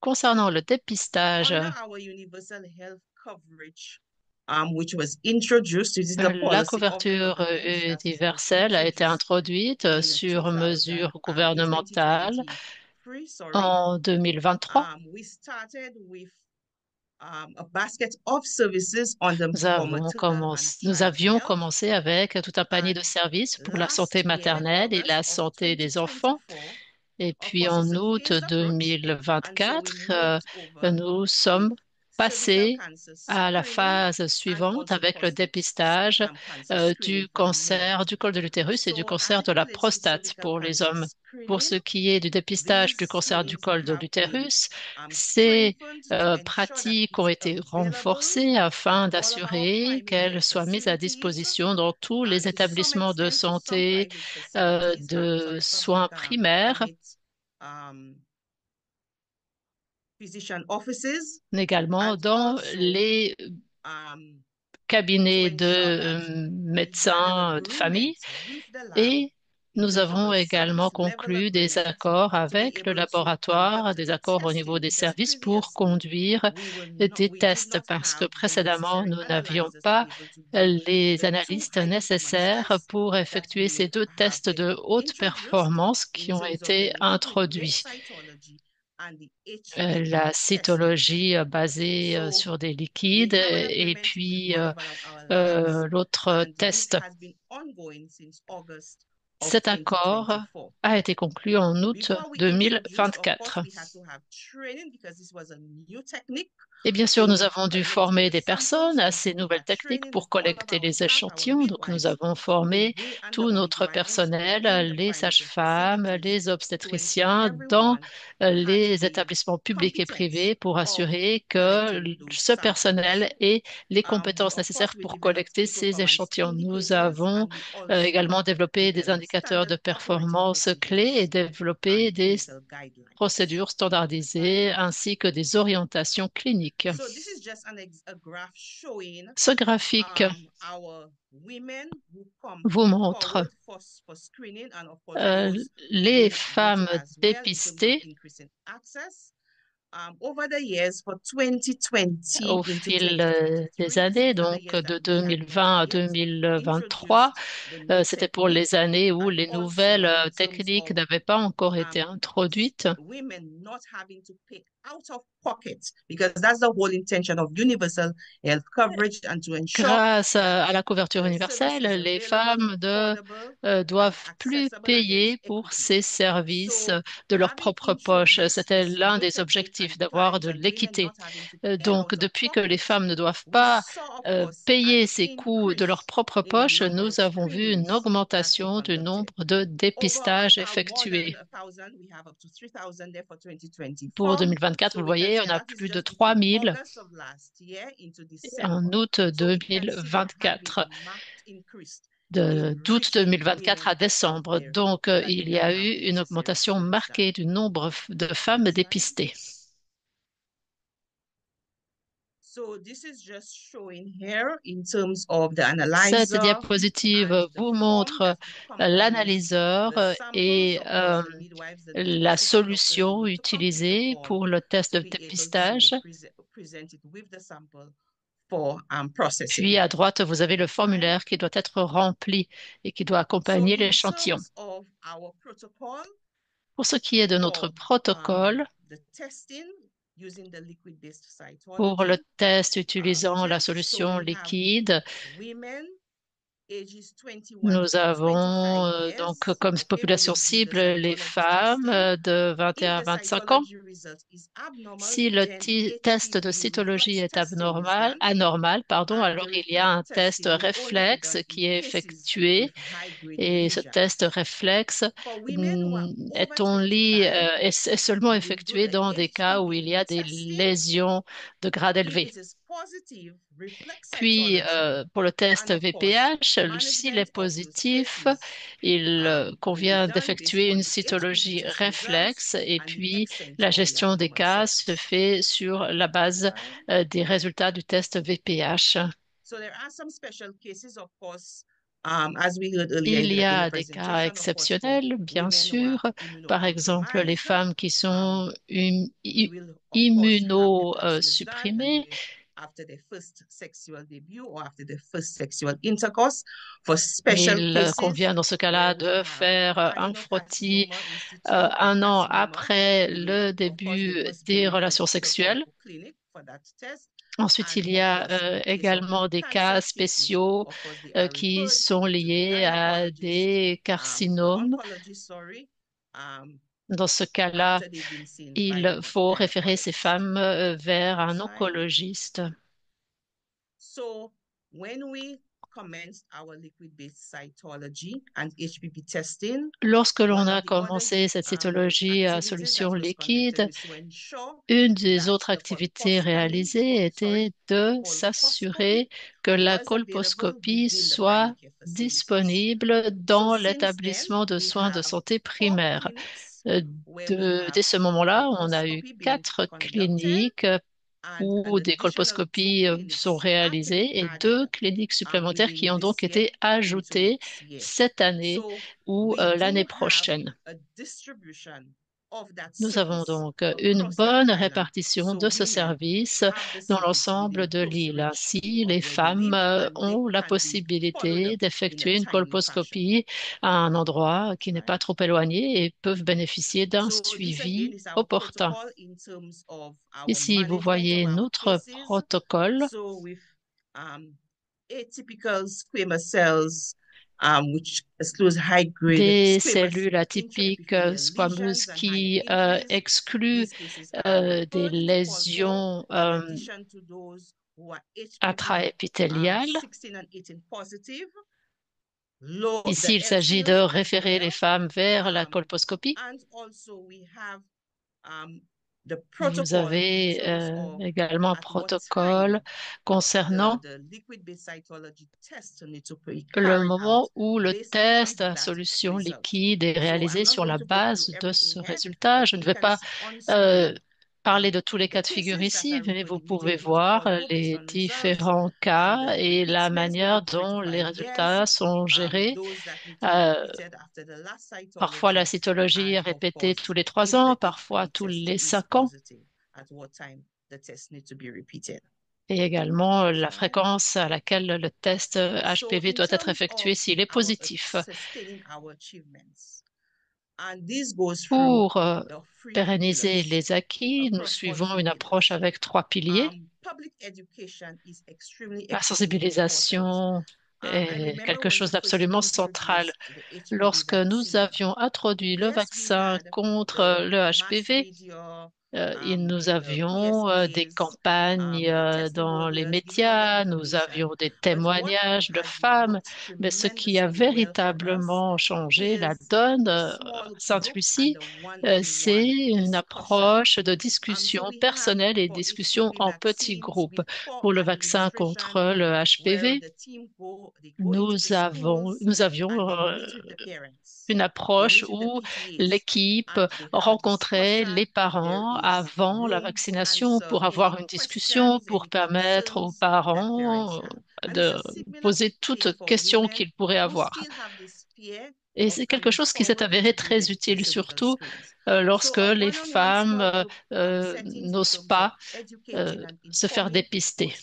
Concernant le dépistage, la couverture universelle a été introduite sur mesure gouvernementale en 2023. Nous avions commencé avec tout un panier de services pour la santé maternelle et la santé des enfants. Et puis en août 2024, nous sommes passés à la phase suivante avec le dépistage du cancer du col de l'utérus et du cancer de la prostate pour les hommes. Pour ce qui est du dépistage du cancer du col de l'utérus, ces pratiques ont été renforcées afin d'assurer qu'elles soient mises à disposition dans tous les établissements de santé, de soins primaires, également dans les cabinets de médecins de famille, et nous avons également conclu des accords avec le laboratoire, des accords au niveau des services pour conduire des tests parce que précédemment, nous n'avions pas les analystes nécessaires pour effectuer ces 2 tests de haute performance qui ont été introduits. La cytologie basée sur des liquides et puis l'autre test. Cet accord a été conclu en août 2024. Et bien sûr, nous avons dû former des personnes à ces nouvelles techniques pour collecter les échantillons. Donc, nous avons formé tout notre personnel, les sages-femmes, les obstétriciens dans les établissements publics et privés pour assurer que ce personnel ait les compétences nécessaires pour collecter ces échantillons. Nous avons également développé des indicateurs de performance clés et développé des procédures standardisées ainsi que des orientations cliniques. Ce graphique vous montre les femmes dépistées au fil des années, donc de 2020 à 2023. C'était pour les années où les nouvelles techniques n'avaient pas encore été introduites. Grâce à la couverture universelle, les femmes doivent plus payer pour ces services de leur propre poche. C'était l'un des objectifs, d'avoir de l'équité. Donc, depuis que les femmes ne doivent pas payer ces coûts de leur propre poche, nous avons vu une augmentation du nombre de dépistages effectués. Pour 2024, vous le voyez, on a plus de 3000 en août 2024, d'août 2024 à décembre. Donc, il y a eu une augmentation marquée du nombre de femmes dépistées. Cette diapositive vous montre l'analyseur et la solution utilisée pour le test de dépistage. Puis à droite, vous avez le formulaire qui doit être rempli et qui doit accompagner l'échantillon. Pour ce qui est de notre protocole, pour le test utilisant la solution liquide, nous avons donc comme population cible les femmes de 21 à 25 ans. Si le test de cytologie est anormal, alors il y a un test réflexe qui est effectué et ce test réflexe est seulement effectué dans des cas où il y a des lésions de grade élevé. Puis, pour le test VPH, s'il est positif, il convient d'effectuer une cytologie réflexe et puis la gestion des cas se fait sur la base des résultats du test VPH. Il y a des cas exceptionnels, bien sûr. Par exemple, les femmes qui sont immunosupprimées. Il convient dans ce cas-là de faire un frottis 1 an après le début des relations sexuelles. Ensuite, il y a également des cas spéciaux qui sont liés à des carcinomes. Dans ce cas-là, il faut référer ces femmes vers un oncologiste. Lorsque l'on a commencé cette cytologie à solution liquide, une des autres activités réalisées était de s'assurer que la colposcopie soit disponible dans l'établissement de soins de santé primaire. Dès ce moment-là, on a eu 4 cliniques où des colposcopies sont réalisées et 2 cliniques supplémentaires qui ont donc été ajoutées cette année ou l'année prochaine. Nous avons donc une bonne répartition de ce service dans l'ensemble de l'île. Ainsi, les femmes ont la possibilité d'effectuer une colposcopie à un endroit qui n'est pas trop éloigné et peuvent bénéficier d'un suivi opportun. Ici, vous voyez notre protocole. Des cellules atypiques squameuses qui excluent des lésions intraépithéliales. Ici, il s'agit de référer les femmes vers la colposcopie. Vous avez également un protocole concernant le moment où le test à solution liquide est réalisé sur la base de ce résultat. Je ne vais pas parler de tous les cas de figure ici, mais vous pouvez voir les différents cas et la manière dont les résultats sont gérés. Parfois, la cytologie est répétée tous les 3 ans, parfois tous les 5 ans. Et également la fréquence à laquelle le test HPV doit être effectué s'il est positif. Pour pérenniser les acquis, nous suivons une approche avec 3 piliers. La sensibilisation est quelque chose d'absolument central. Lorsque nous avions introduit le vaccin contre le HPV, nous avions des campagnes dans les médias, nous avions des témoignages de femmes, mais ce qui a véritablement changé la donne à Sainte-Lucie, c'est une approche de discussion personnelle et discussion en petits groupes. Pour le vaccin contre le HPV, nous avions une approche où l'équipe rencontrait les parents avant la vaccination pour avoir une discussion, pour permettre aux parents de poser toute question qu'ils pourraient avoir. Et c'est quelque chose qui s'est avéré très utile, surtout lorsque les femmes n'osent pas se faire dépister.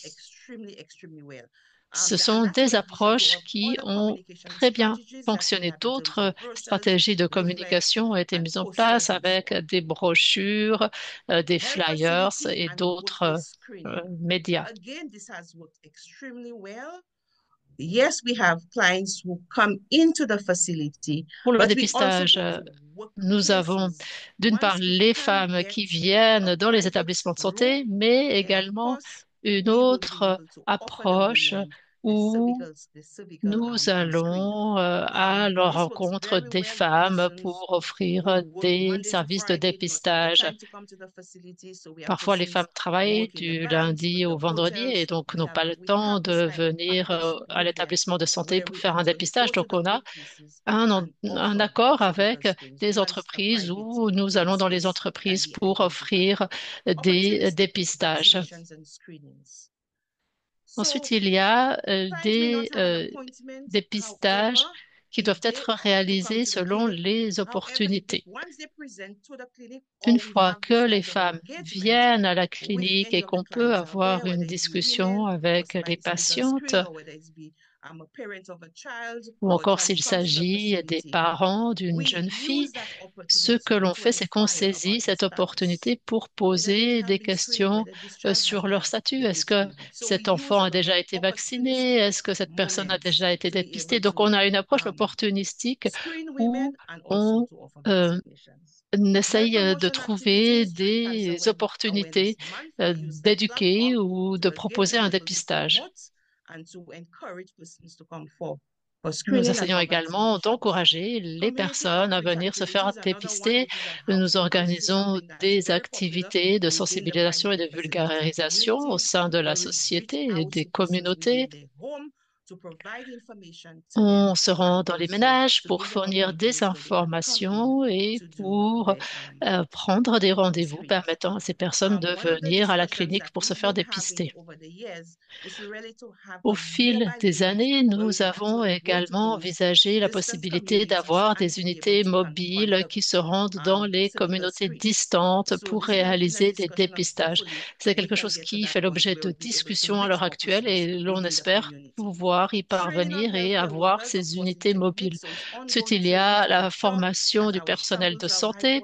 Ce sont des approches qui ont très bien fonctionné. D'autres stratégies de communication ont été mises en place avec des brochures, des flyers et d'autres médias. Pour le dépistage, nous avons d'une part les femmes qui viennent dans les établissements de santé, mais également une autre approche où nous allons à la rencontre des femmes pour offrir des services de dépistage. Parfois, les femmes travaillent du lundi au vendredi et donc n'ont pas le temps de venir à l'établissement de santé pour faire un dépistage. Donc, on a un accord avec des entreprises où nous allons dans les entreprises pour offrir des dépistages. Ensuite, il y a des dépistages qui doivent être réalisés selon les opportunités. Une fois que les femmes viennent à la clinique et qu'on peut avoir une discussion avec les patientes, ou encore s'il s'agit des parents d'une jeune fille, ce que l'on fait, c'est qu'on saisit cette opportunité pour poser des questions sur leur statut. Est-ce que cet enfant a déjà été vacciné? Est-ce que cette personne a déjà été dépistée? Donc, on a une approche opportunistique où on essaye de trouver des opportunités d'éduquer ou de proposer un dépistage. Nous essayons également d'encourager les personnes à venir se faire dépister. Nous organisons des activités de sensibilisation et de vulgarisation au sein de la société et des communautés. On se rend dans les ménages pour fournir des informations et pour prendre des rendez-vous permettant à ces personnes de venir à la clinique pour se faire dépister. Au fil des années, nous avons également envisagé la possibilité d'avoir des unités mobiles qui se rendent dans les communautés distantes pour réaliser des dépistages. C'est quelque chose qui fait l'objet de discussions à l'heure actuelle et l'on espère pouvoir y parvenir et avoir ces unités mobiles. Ensuite, il y a la formation du personnel de santé,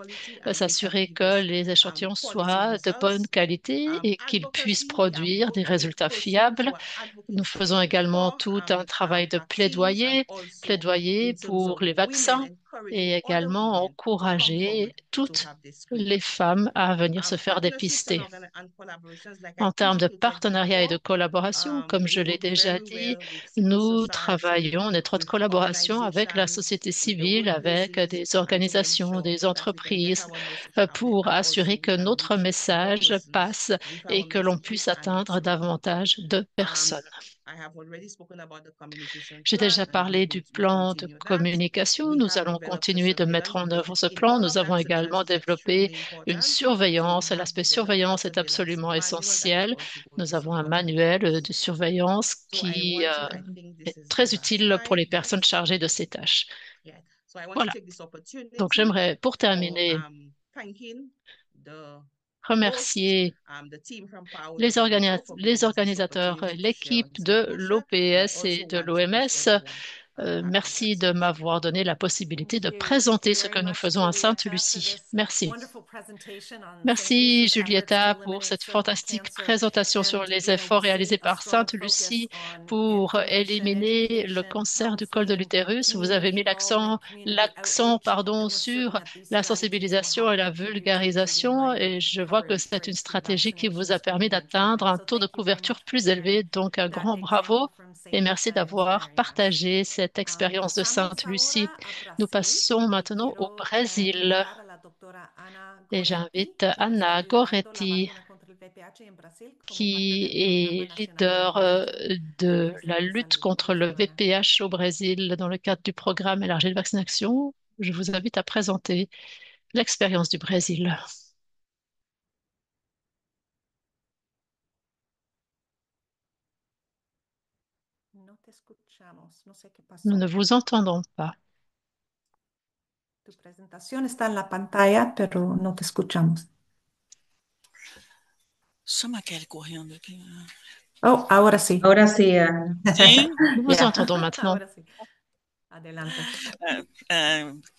s'assurer que les échantillons soient de bonne qualité et qu'ils puissent produire des résultats fiables. Nous faisons également tout un travail de plaidoyer pour les vaccins et également encourager toutes les femmes à venir se faire dépister. En termes de partenariat et de collaboration, comme je l'ai déjà dit, nous travaillons en étroite collaboration avec la société civile, avec des organisations, des entreprises, pour assurer que notre message passe et que l'on puisse atteindre davantage de personnes. J'ai déjà parlé du plan de communication. Nous allons continuer de mettre en œuvre ce plan. Nous avons également développé une surveillance. L'aspect surveillance est absolument essentiel. Nous avons un manuel de surveillance qui est très utile pour les personnes chargées de ces tâches. Voilà. Donc j'aimerais, pour terminer, remercier les organisateurs, l'équipe de l'OPS et de l'OMS. Merci de m'avoir donné la possibilité de présenter ce que nous faisons à Sainte-Lucie. Merci. Merci, Julieta, pour cette fantastique présentation sur les efforts réalisés par Sainte-Lucie pour éliminer le cancer du col de l'utérus. Vous avez mis l'accent, sur la sensibilisation et la vulgarisation, et je vois que c'est une stratégie qui vous a permis d'atteindre un taux de couverture plus élevé. Donc, un grand bravo et merci d'avoir partagé cette expérience de Sainte-Lucie. Nous passons maintenant au Brésil. Et j'invite Anna Goretti, qui est leader de la lutte contre le VPH au Brésil dans le cadre du programme élargi de vaccination. Je vous invite à présenter l'expérience du Brésil. escuchamos. No sé qué Nous pasó. ne vous entendons pas. Tu presentación está en la pantalla, pero no te escuchamos. Chama a Kelly correndo aqui. Oh, ahora sí. Ahora sí, Ana. Sim, Nous vous Ya, entendons maintenant. ahora sí. Adelante.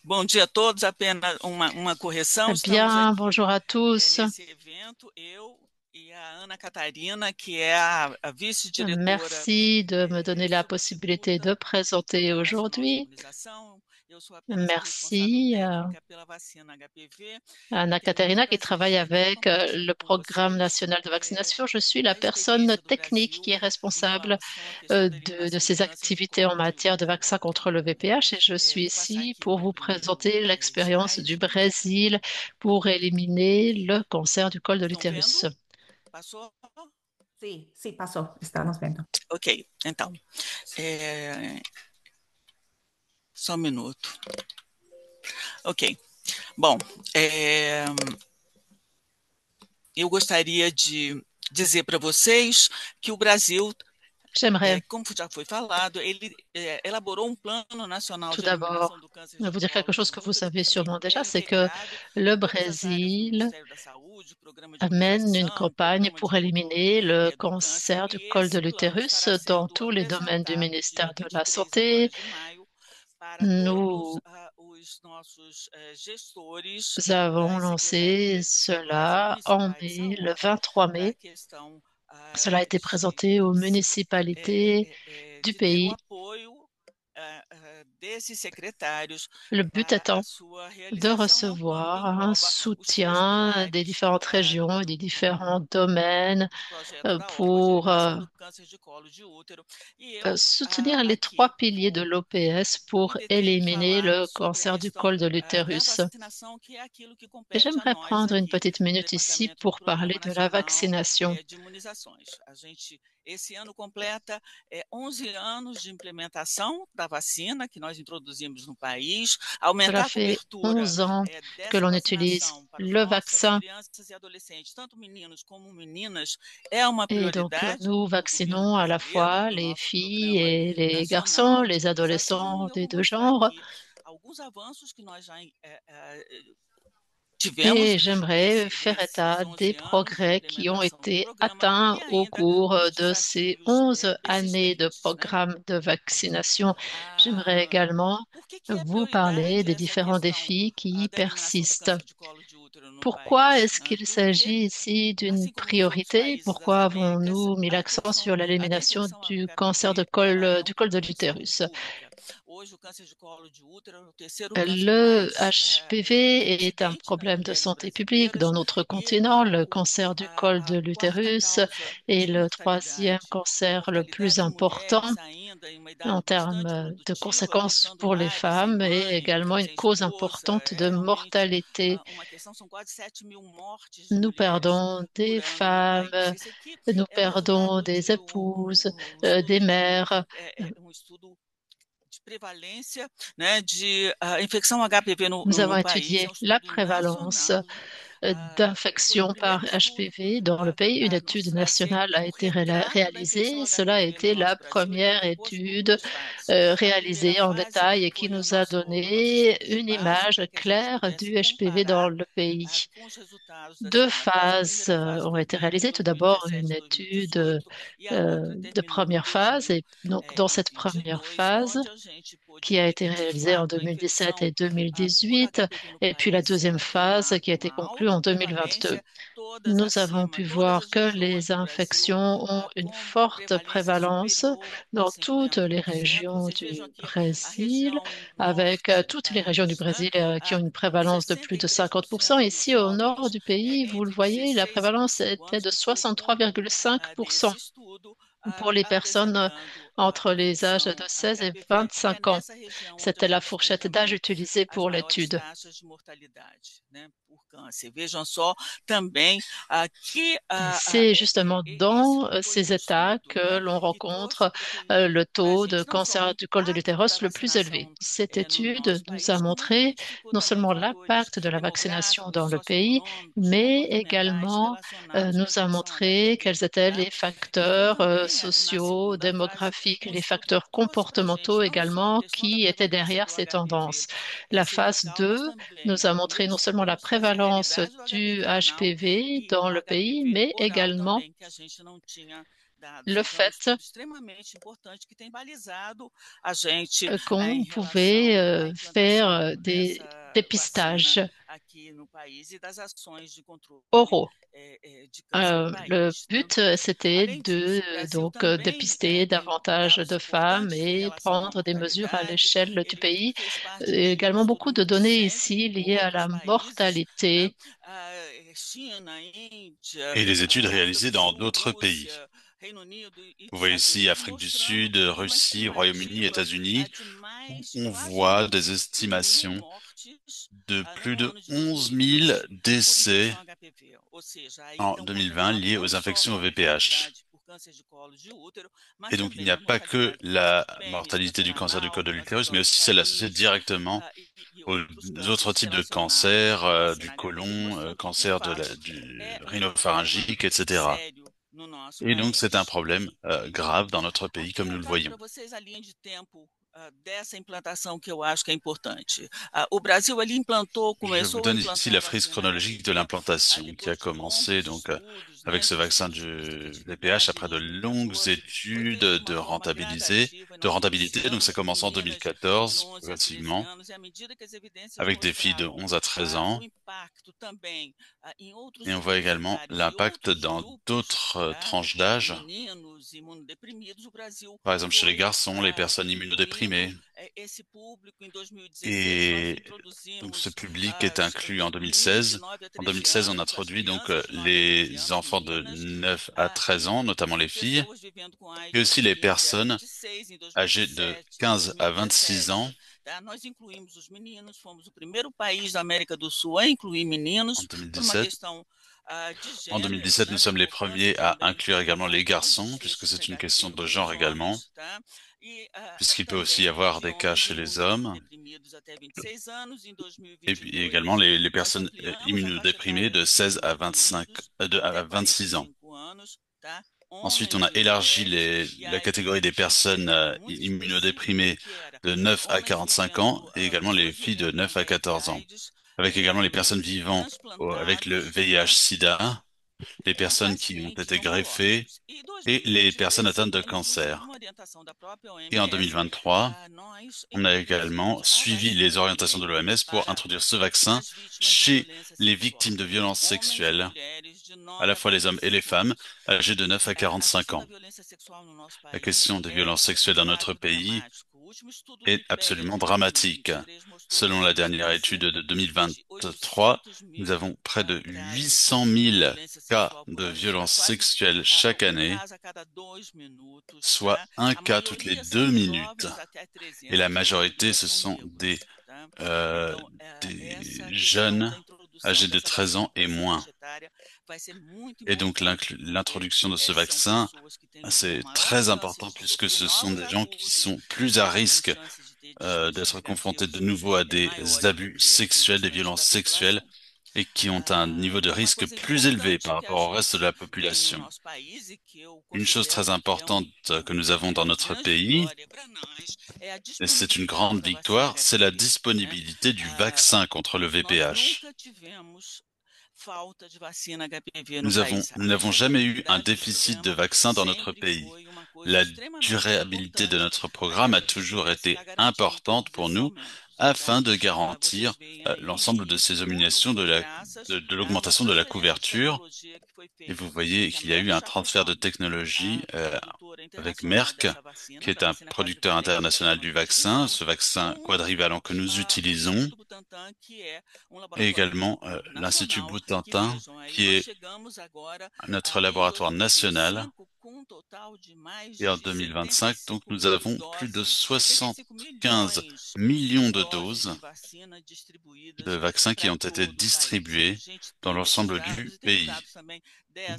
bom dia a todos. Apenas uma correção. Très Estamos bien, aqui bonjour à tous. nesse evento, eu e a Ana Catarina, que é a vice-diretora Merci de me donner la sobre possibilité disputa de do présenter Programa Nacional de aujourd'hui. Imunização. Eu sou apenas a responsável Merci técnica pela vacina HPV à e Anna tenho muito Caterina qui prazer de travaille estar aqui avec le compartilhando com Programme vocês national de vaccination. Je suis la a personne experiência do technique qui est Brasil em responsable relação à questão da de eliminação do ces câncer de activités en colo de matière de útero. vaccins contre le VPH et je suis Vou passar ici aqui pour o vous primeiro présenter l'expérience du slide. Brésil pour éliminer le cancer du col de Estão l'utérus. vendo? Passou? Sí, sí, pasó. Estamos viendo. Ok, então. Só um minuto. Ok. Bom, eu gostaria de dizer para vocês que o Brasil, J'aimerais como já foi falado, ele elaborou plano nacional tout de eliminação d'abord do câncer de vous dire quelque colo chose de que vous útero, savez sûrement déjà, c'est que integrado le em todas as áreas do Brésil Ministério da Saúde, programa de amène une imunização, campagne programa de pour controle éliminer le do câncer, cancer du e col de esse plano l'utérus estará dans sendo tous les domaines du apresentado dia ministère de la 23 agora Santé. de maio para todos Nous os nossos gestores avons das lancé secretarias estaduais e cela en municipais de mai, le saúde 23 para a mai. questão Cela a été présenté aux municipalités du de ter o pays. apoio desses secretários Le but para a étant sua de realização. É plano que recevoir un engloba os 3 soutien des pilares différentes régions et des différents domaines do projeto da OPAS de pour eliminação do câncer de colo de útero. E eu soutenir les trois aqui piliers de vou l'OPS me pour deter em éliminer falar le sobre a cancer du col questão de da l'utérus. vacinação, que é aquilo que Et compete a j'aimerais nós prendre une aqui petite no minute ici Departamento do pour parler Programa de la Nacional vaccination. de Imunizações. A gente, esse ano, completa 11 anos de implementação da vacina que nós introduzimos no país, Cela aumentar a fait cobertura 11 ans que dessa l'on utilise vacinação para os le nossas vaccin crianças e adolescentes, tanto meninos como meninas, é uma et donc prioridade nous do governo vaccinons à la brasileiro, fois do les nosso filles Programa et les garçons, Nacional de les Imunização, e adolescents eu des vou deux mostrar genres. aqui alguns avanços que nós já tivemos Et j'aimerais faire nesses état 11 des anos de progrès qui ont implementação do été programa atteints e au ainda cours os de ces desafios 11 années de persistentes, né? programme de vaccination. J'aimerais également Por que é vous parler prioridade des essa différents questão défis qui da eliminação do persistent. câncer de colo de útero no Pourquoi país? est-ce qu'il Porque, s'agit ici d'une assim como nos outros priorité? países das Pourquoi Américas, avons-nous mis l'accent sur a l'élimination detecção du cancer HPV ela é du um col de problema de saúde l'utérus? pública. Hoje, o câncer de colo de útero é o terceiro câncer Le mais HPV est un incidente nas problème de mulheres santé publique dans brasileiras notre e continent. Le cancer du col a de quarta l'utérus causa est de le troisième mortalidade. De cancer le plus mortalidade em important mulheres ainda em uma idade en bastante termes de produtiva, conséquences gestando pour les mais, sem femmes et mãe, également une sem cause esposa. importante É de realmente mortalité. uma questão, são quase 7.000 mortes de Nous mulheres perdons por des ano no femmes, país. Esse aqui nous é um perdons resultado des de épouses, des estudo mères. um estudo de prevalência, né, de infecção HPV Nous avons no país. É étudié um la estudo prévalence nacional. Foi o d'infection par primeiro estudo HPV dans le pays. Une étude a ser nationale a o été retrato da infecção réalisée. Cela a HPV no été la nosso Brasil. Ele é première composto por étude 2 fases. A primeira réalisée en fase détail et qui foi o nous a nosso donné estudo de une base image para que a gente claire pudesse du HPV dans comparar le pays. com os resultados da Deux segunda fase. A phases primeira fase ont foi été réalisées. entre Tout d'abord, 2017 une e étude 2018 e a outra de terminou em première phase. Et donc, dans cette première 2022, phase, onde a gente pôde qui a ver été que, de réalisée en fato, a 2017 et infecção por 2018, HPV no et puis la país deuxième tem phase qui a été uma conclue alta en 2022. prevalência, todas Nous avons acima, pu todas voir as que regiões les do Brasil infections ont une com forte prevalência prévalence superior a dans toutes les 50%. régions Vocês vejam du aqui a Brésil, região avec norte do toutes les régions du país, né? Brésil qui ont une prévalence de plus de 50%. 63% dos Ici, au nord jovens du pays, vous le entre voyez, la 16 e prévalence 25 était anos de que foi o público 63,5% desse estudo, pour les personnes apresentando entre les âges de infecção 16 et HPV, e é 25 ans. nessa região onde a C'était la gente tem fourchette d'âge também utilisée as pour maiores l'étude. taxas de mortalidade, né, por câncer. Vejam só também que C'est justement esse dans foi ces um états estudo, que né, l'on que trouxe rencontre le para a taux de gente não só o cancer du col de impacto l'utérus da le plus élevé. vacinação Cette no étude nosso nous a país, como montré identificou non também seulement fatores l'impact de la vaccination demográficos, dans le pays, socioeconômicos, mais comportamentais également relacionados com a nous a infecção montré HPV, quels étaient tá? les E foi facteurs também sociaux, démographiques, les facteurs comportementaux également qui étaient derrière ces tendances. La phase 2 nous a montré non seulement la prévalence du HPV dans le pays, mais également le fait qu'on pouvait faire des dépistages oraux. Le but, c'était de dépister davantage de femmes et prendre des mesures à l'échelle du pays. Également beaucoup de données ici liées à la mortalité. Et les études réalisées dans d'autres pays. Vous voyez ici Afrique du Sud, Russie, Royaume-Uni, États-Unis, où on voit des estimations de plus de 11 000 décès en 2020 liés aux infections au VPH. Et donc, il n'y a pas que la mortalité du cancer du col de l'utérus, mais aussi celle associée directement aux autres types de cancers, du côlon, cancer du rhinopharyngique, etc. Et donc, c'est un problème grave dans notre pays, comme nous le voyons. Je vous donne ici la frise chronologique de l'implantation qui a commencé donc avec ce vaccin du VPH après de longues études de rentabilité. Donc ça commence en 2014 progressivement avec des filles de 11 à 13 ans. Et on voit également l'impact dans d'autres tranches d'âge. Par exemple, chez les garçons, les personnes immunodéprimées. Et donc, ce public est inclus en 2016. En 2016, on introduit donc les enfants de 9 à 13 ans, notamment les filles, et aussi les personnes âgées de 15 à 26 ans. En 2017, nous sommes les premiers à inclure également les garçons, puisque c'est une question de genre également, puisqu'il peut aussi y avoir des cas chez les hommes, et puis également les personnes immunodéprimées de 16 à 26 ans. Ensuite, on a élargi la catégorie des personnes immunodéprimées de 9 à 45 ans et également les filles de 9 à 14 ans, avec également les personnes vivant avec le VIH-Sida, les personnes qui ont été greffées et les personnes atteintes de cancer. Et en 2023, on a également suivi les orientations de l'OMS pour introduire ce vaccin chez les victimes de violences sexuelles, à la fois les hommes et les femmes, âgés de 9 à 45 ans. La question des violences sexuelles dans notre pays est absolument dramatique. Selon la dernière étude de 2023, nous avons près de 800 000 cas de violences sexuelles chaque année, soit un cas toutes les 2 minutes. Et la majorité, ce sont des jeunes âgés de 13 ans et moins. Et donc l'introduction de ce vaccin, c'est très important puisque ce sont des gens qui sont plus à risque d'être confrontés de nouveau à des abus sexuels, des violences sexuelles, et qui ont un niveau de risque plus élevé par rapport au reste de la population. Une chose très importante que nous avons dans notre pays, et c'est une grande victoire, c'est la disponibilité du vaccin contre le VPH. Nous n'avons jamais eu un déficit de vaccins dans notre pays. La durabilité de notre programme a toujours été importante pour nous afin de garantir l'ensemble de ces nominations de l'augmentation de la couverture. Et vous voyez qu'il y a eu un transfert de technologie avec Merck, qui est un producteur international du vaccin, ce vaccin quadrivalent que nous utilisons, et également l'Institut Butantan, qui est notre laboratoire national. Et en 2025, donc, nous avons plus de 75 millions de doses de vaccins qui ont été distribuées dans l'ensemble du pays.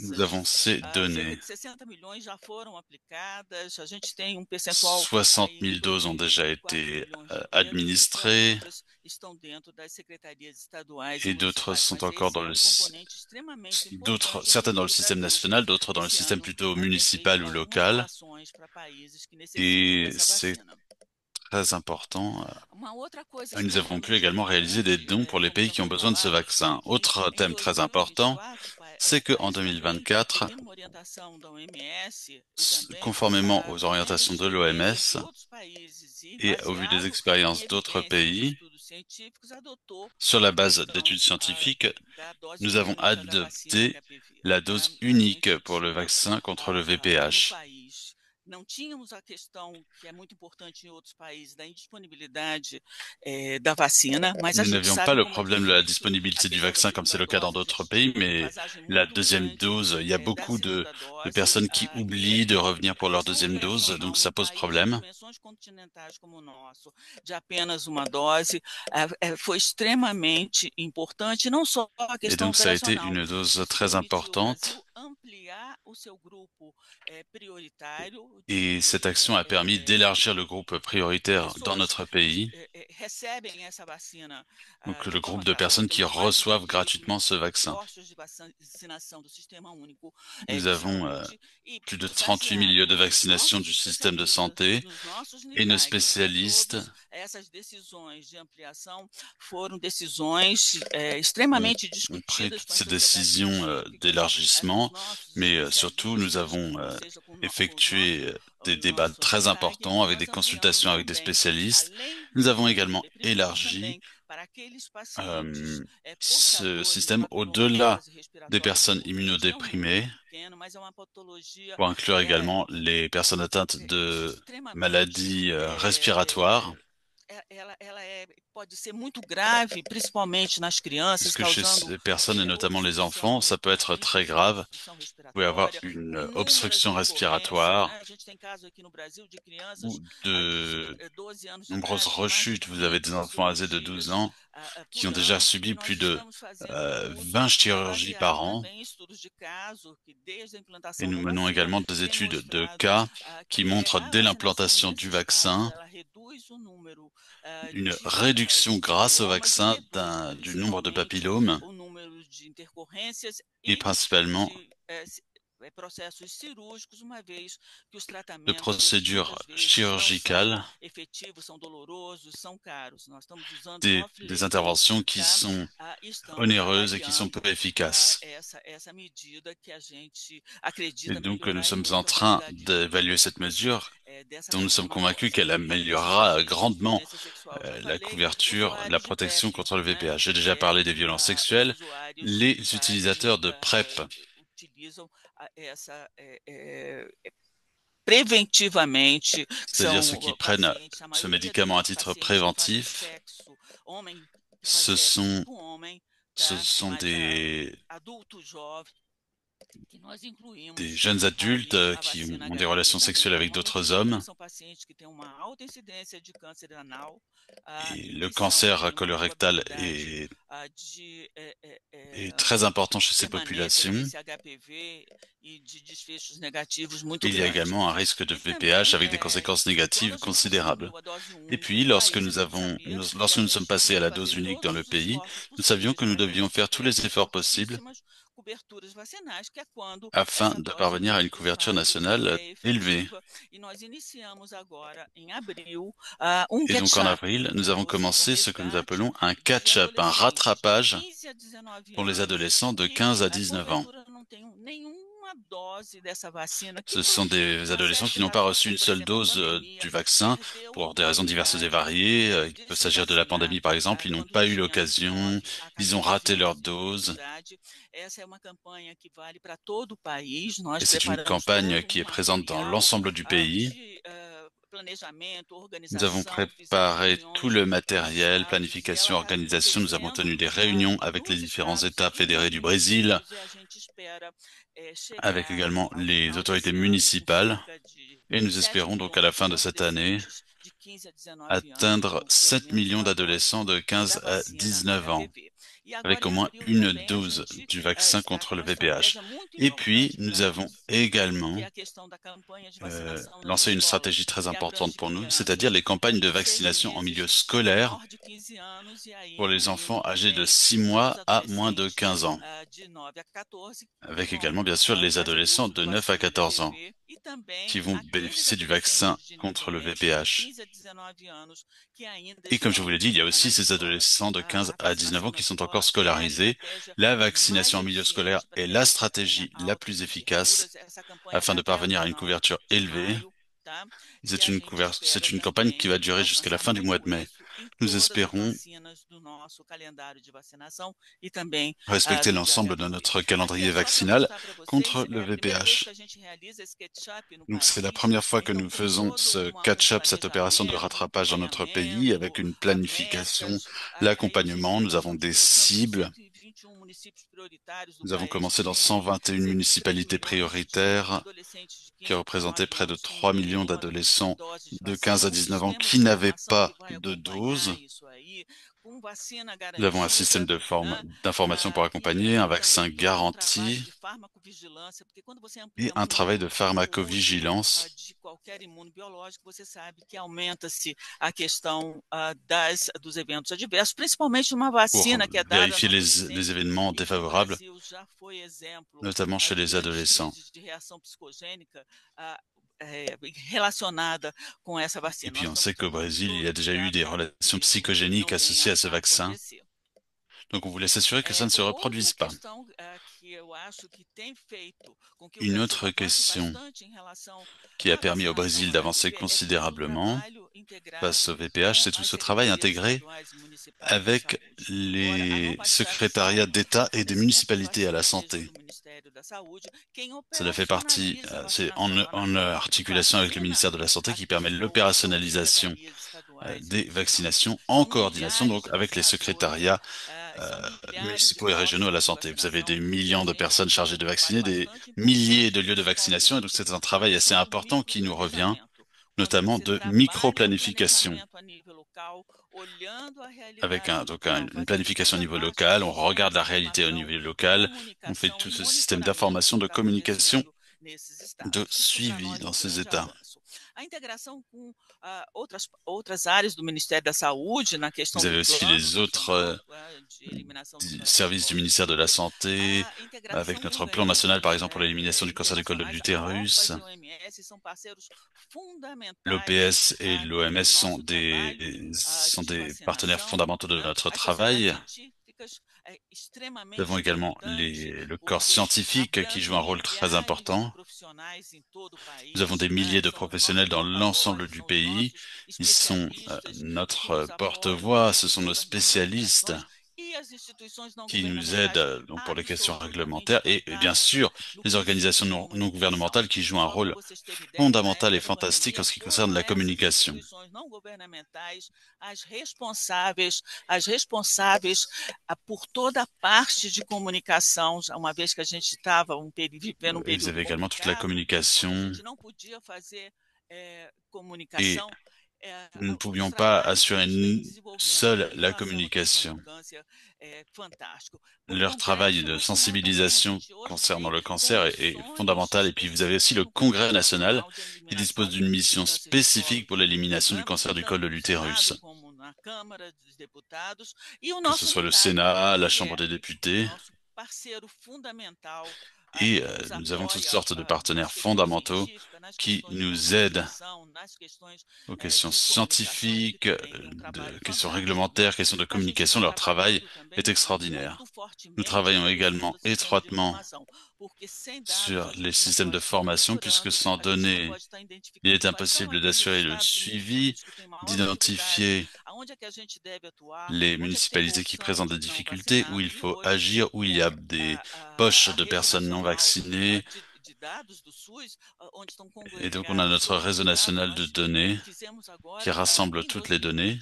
Nous avons ces données. 60 000 doses ont déjà été administrées et d'autres sont encore dans certaines dans le système national, d'autres dans le système plutôt municipal ou local. Et c'est très important. Nous avons pu également réaliser des dons pour les pays qui ont besoin de ce vaccin. Autre thème très important, c'est qu'en 2024, conformément aux orientations de l'OMS et au vu des expériences d'autres pays, sur la base d'études scientifiques, nous avons adopté la dose unique pour le vaccin contre le VPH. Não tínhamos a questão que é muito importante em outros países da indisponibilidade da vacina, mas a Nous gente n'avions sabe pas le como é problème de la difícil disponibilité a du questão da vaccin comme c'est segunda le cas dans dose. d'autres pays, Uma mais defasagem la muito deuxième grande dose, il y a da beaucoup segunda de dose personnes qui e oublient de revenir pour leur só o deuxième dose, regional donc num ça pose país com problème. dimensões continentais como o nosso, de apenas uma dose, foi extremamente importante, não só a Et questão donc ça a été operacional. une dose Isso très permitiu ao Brasil importante. ampliar o seu grupo prioritário Et cette action a permis d'élargir le groupe prioritaire dans notre pays, recebem essa vacina donc de le forma groupe de personnes gratuita qui nos mais de reçoivent 28 gratuitement ce vaccin. postos de vacinação do Sistema Único Nous de avons Saúde e plus de 38 000 baseado lieux de nos vaccination du nossos système de especialistas, santé nos nossos et nos NITAGs, spécialistes todas essas decisões de ampliação foram decisões extremamente ont pris discutidas com a ces sociedade décisions científica, d'élargissement, com os nossos mais surtout nous especialistas, avons seja com effectué o des débats nosso très NITAG, importants avec des nós ampliamos consultations avec des também, spécialistes. além Nous do avons sistema également deprimida, élargi também para aqueles pacientes ce portadores de système au-delà papilomatosis des respiratória personnes recorrente. É um número immunodéprimées muito pequeno, mas é uma patologia pour inclure également les personnes atteintes de extremamente maladies respiratoires. ela pode ser muito grave, principalmente nas crianças, Puisque chez causando les personnes et notamment les enfants, obstrução, ça peut être très grave. Vous pouvez avoir une obstruction respiratoire A gente tem casos aqui no Brasil de crianças ou de de 12 anos de nombreuses idade, mais de rechutes. Vous avez 20 des enfants âgés de 12 ans qui ont déjà subi plus de 20 chirurgies par an. Et nous menons également des études de cas qui montrent dès l'implantation du vaccin une réduction grâce au vaccin du nombre de papillomes et principalement de procédures chirurgicales, des interventions qui sont onéreuses et qui sont peu efficaces. Et donc nous sommes en train d'évaluer cette mesure dont nous sommes convaincus qu'elle améliorera grandement la couverture, la protection contre le VPH. J'ai déjà parlé des violences sexuelles. Les utilisateurs de PrEP preventivamente, c'est-à-dire ceux qui prennent ce médicament à titre préventif, ce sont des jeunes adultes qui ont des relations sexuelles avec d'autres hommes. Et le cancer colorectal est très important chez ces populations. Il y a également un risque de VPH avec des conséquences négatives considérables. Et puis, lorsque nous sommes passés à la dose unique dans le pays, nous savions que nous devions faire tous les efforts possibles afin de parvenir à une couverture nationale élevée. Et donc en avril, nous avons commencé ce que nous appelons un catch-up, un rattrapage pour les adolescents de 15 à 19 ans. Ce sont des adolescents qui n'ont pas reçu une seule dose du vaccin pour des raisons diverses et variées. Il peut s'agir de la pandémie par exemple, ils n'ont pas eu l'occasion, ils ont raté leur dose. Et c'est une campagne qui est présente dans l'ensemble du pays. Nous avons préparé tout le matériel, planification, organisation. Nous avons tenu des réunions avec les différents États fédérés du Brésil, avec également les autorités municipales. Et nous espérons donc à la fin de cette année atteindre 7 millions d'adolescents de 15 à 19 ans. avec au moins une dose du vaccin contre le VPH. Et puis, nous avons également lancé une stratégie très importante pour nous, c'est-à-dire les campagnes de vaccination en milieu scolaire pour les enfants âgés de 6 mois à moins de 15 ans, avec également, bien sûr, les adolescents de 9 à 14 ans qui vont bénéficier du vaccin contre le VPH. Et comme je vous l'ai dit, il y a aussi ces adolescents de 15 à 19 ans qui sont encore scolarisés. La vaccination en milieu scolaire est la stratégie la plus efficace afin de parvenir à une couverture élevée. C'est une campagne qui va durer jusqu'à la fin du mois de mai. Nous espérons respecter l'ensemble de notre calendrier vaccinal contre le VPH. Donc, c'est la première fois que nous faisons ce catch-up, cette opération de rattrapage dans notre pays avec une planification, l'accompagnement. Nous avons des cibles. Nous avons commencé dans 121 municipalités prioritaires qui représentaient près de 3 millions d'adolescents de 15 à 19 ans qui n'avaient pas de dose. Nous avons un système d'information pour accompagner, un vaccin garanti et un travail de pharmacovigilance pour vérifier les événements défavorables, notamment chez les adolescents. Et puis on sait qu'au Brésil, il y a déjà eu des relations psychogéniques associées à ce vaccin. Donc on voulait s'assurer que ça ne se reproduise pas. Une autre question qui a permis au Brésil d'avancer considérablement face au VPH, c'est tout ce travail intégré avec les secrétariats d'État et des municipalités à la santé. Cela fait partie, c'est en articulation avec le ministère de la Santé qui permet l'opérationnalisation des vaccinations en coordination donc avec les secrétariats municipaux et régionaux à la santé. Vous avez des millions de personnes chargées de vacciner, des milliers de lieux de vaccination, et donc c'est un travail assez important qui nous revient, notamment de micro-planification. Avec une planification au niveau local, on regarde la réalité au niveau local, on fait tout ce système d'information, de communication, de suivi dans ces États. Vous avez aussi les autres services du ministère de la Santé, avec notre plan national, par exemple, pour l'élimination du cancer du col de l'utérus. L'OPS et l'OMS sont des partenaires fondamentaux de notre travail. Nous avons également le corps scientifique qui joue un rôle très important. Nous avons des milliers de professionnels dans l'ensemble du pays. Ils sont notre porte-voix, ce sont nos spécialistes qui nous aident donc pour les questions réglementaires et bien sûr les organisations non gouvernementales qui jouent un rôle fondamental et fantastique en ce qui concerne la communication. As responsáveis por toda a parte de comunicação, uma vez que a gente estava vivendo período vous avez également toute la communication et nous ne pouvions pas assurer seule la communication. Leur travail de sensibilisation concernant le cancer est fondamental. Et puis vous avez aussi le Congrès national qui dispose d'une mission spécifique pour l'élimination du cancer du col de l'utérus. Que ce soit le Sénat, la Chambre des députés. Et nous avons toutes sortes de partenaires fondamentaux qui nous aident aux questions scientifiques, de questions réglementaires, questions de communication. Leur travail est extraordinaire. Nous travaillons également étroitement sur les systèmes de formation, puisque sans données, il est impossible d'assurer le suivi, d'identifier les municipalités qui présentent des difficultés, où il faut agir, où il y a des poches de personnes non vaccinées. Et donc on a notre réseau national de données qui rassemble toutes les données.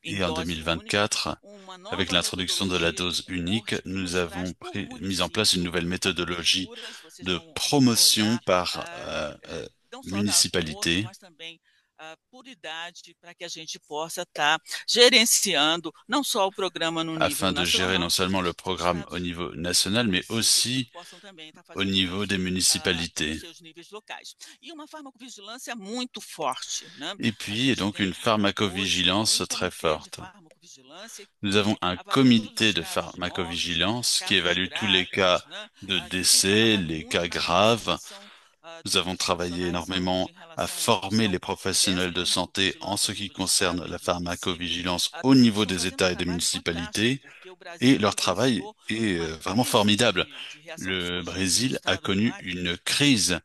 Et en 2024, avec l'introduction de la dose unique, nous avons mis en place une nouvelle méthodologie de promotion par municipalité. por idade para que a gente possa estar gerenciando não só o programa no nível afin de gérer non nacional, seulement le mas os programme au estados niveau national, mais municípios aussi possam também estar au fazendo niveau des isso nos municipalités. seus níveis locais. E uma farmacovigilância muito forte, né? Et A puis, et gente donc une tem hoje pharmacovigilance um très comitê de forte. farmacovigilância Nous avons que un avalia todos comité os de casos de morte, pharmacovigilance qui casos évalue tous les cas graves, né? de Que tem décès, trabalhado les muito cas na graves. capacitação Nous avons dos travaillé profissionais de saúde énormément em à relação à former les questão dessa professionnels de santé en ce farmacovigilância a qui nível de concerne estado e la de município. pharmacovigilance au Eles niveau estão des fazendo um États et des trabalho fantástico, municipalités. porque o Et Brasil leur travail vivenciou est uma vraiment crise formidable. de reação Le psicogênica no Brésil a estado do connu Acre, une crise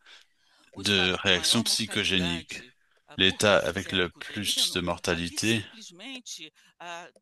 o de estado com réaction maior psychogénique. mortalidade por L'État câncer avec le plus de cérvico-uterino, que mortalité simplesmente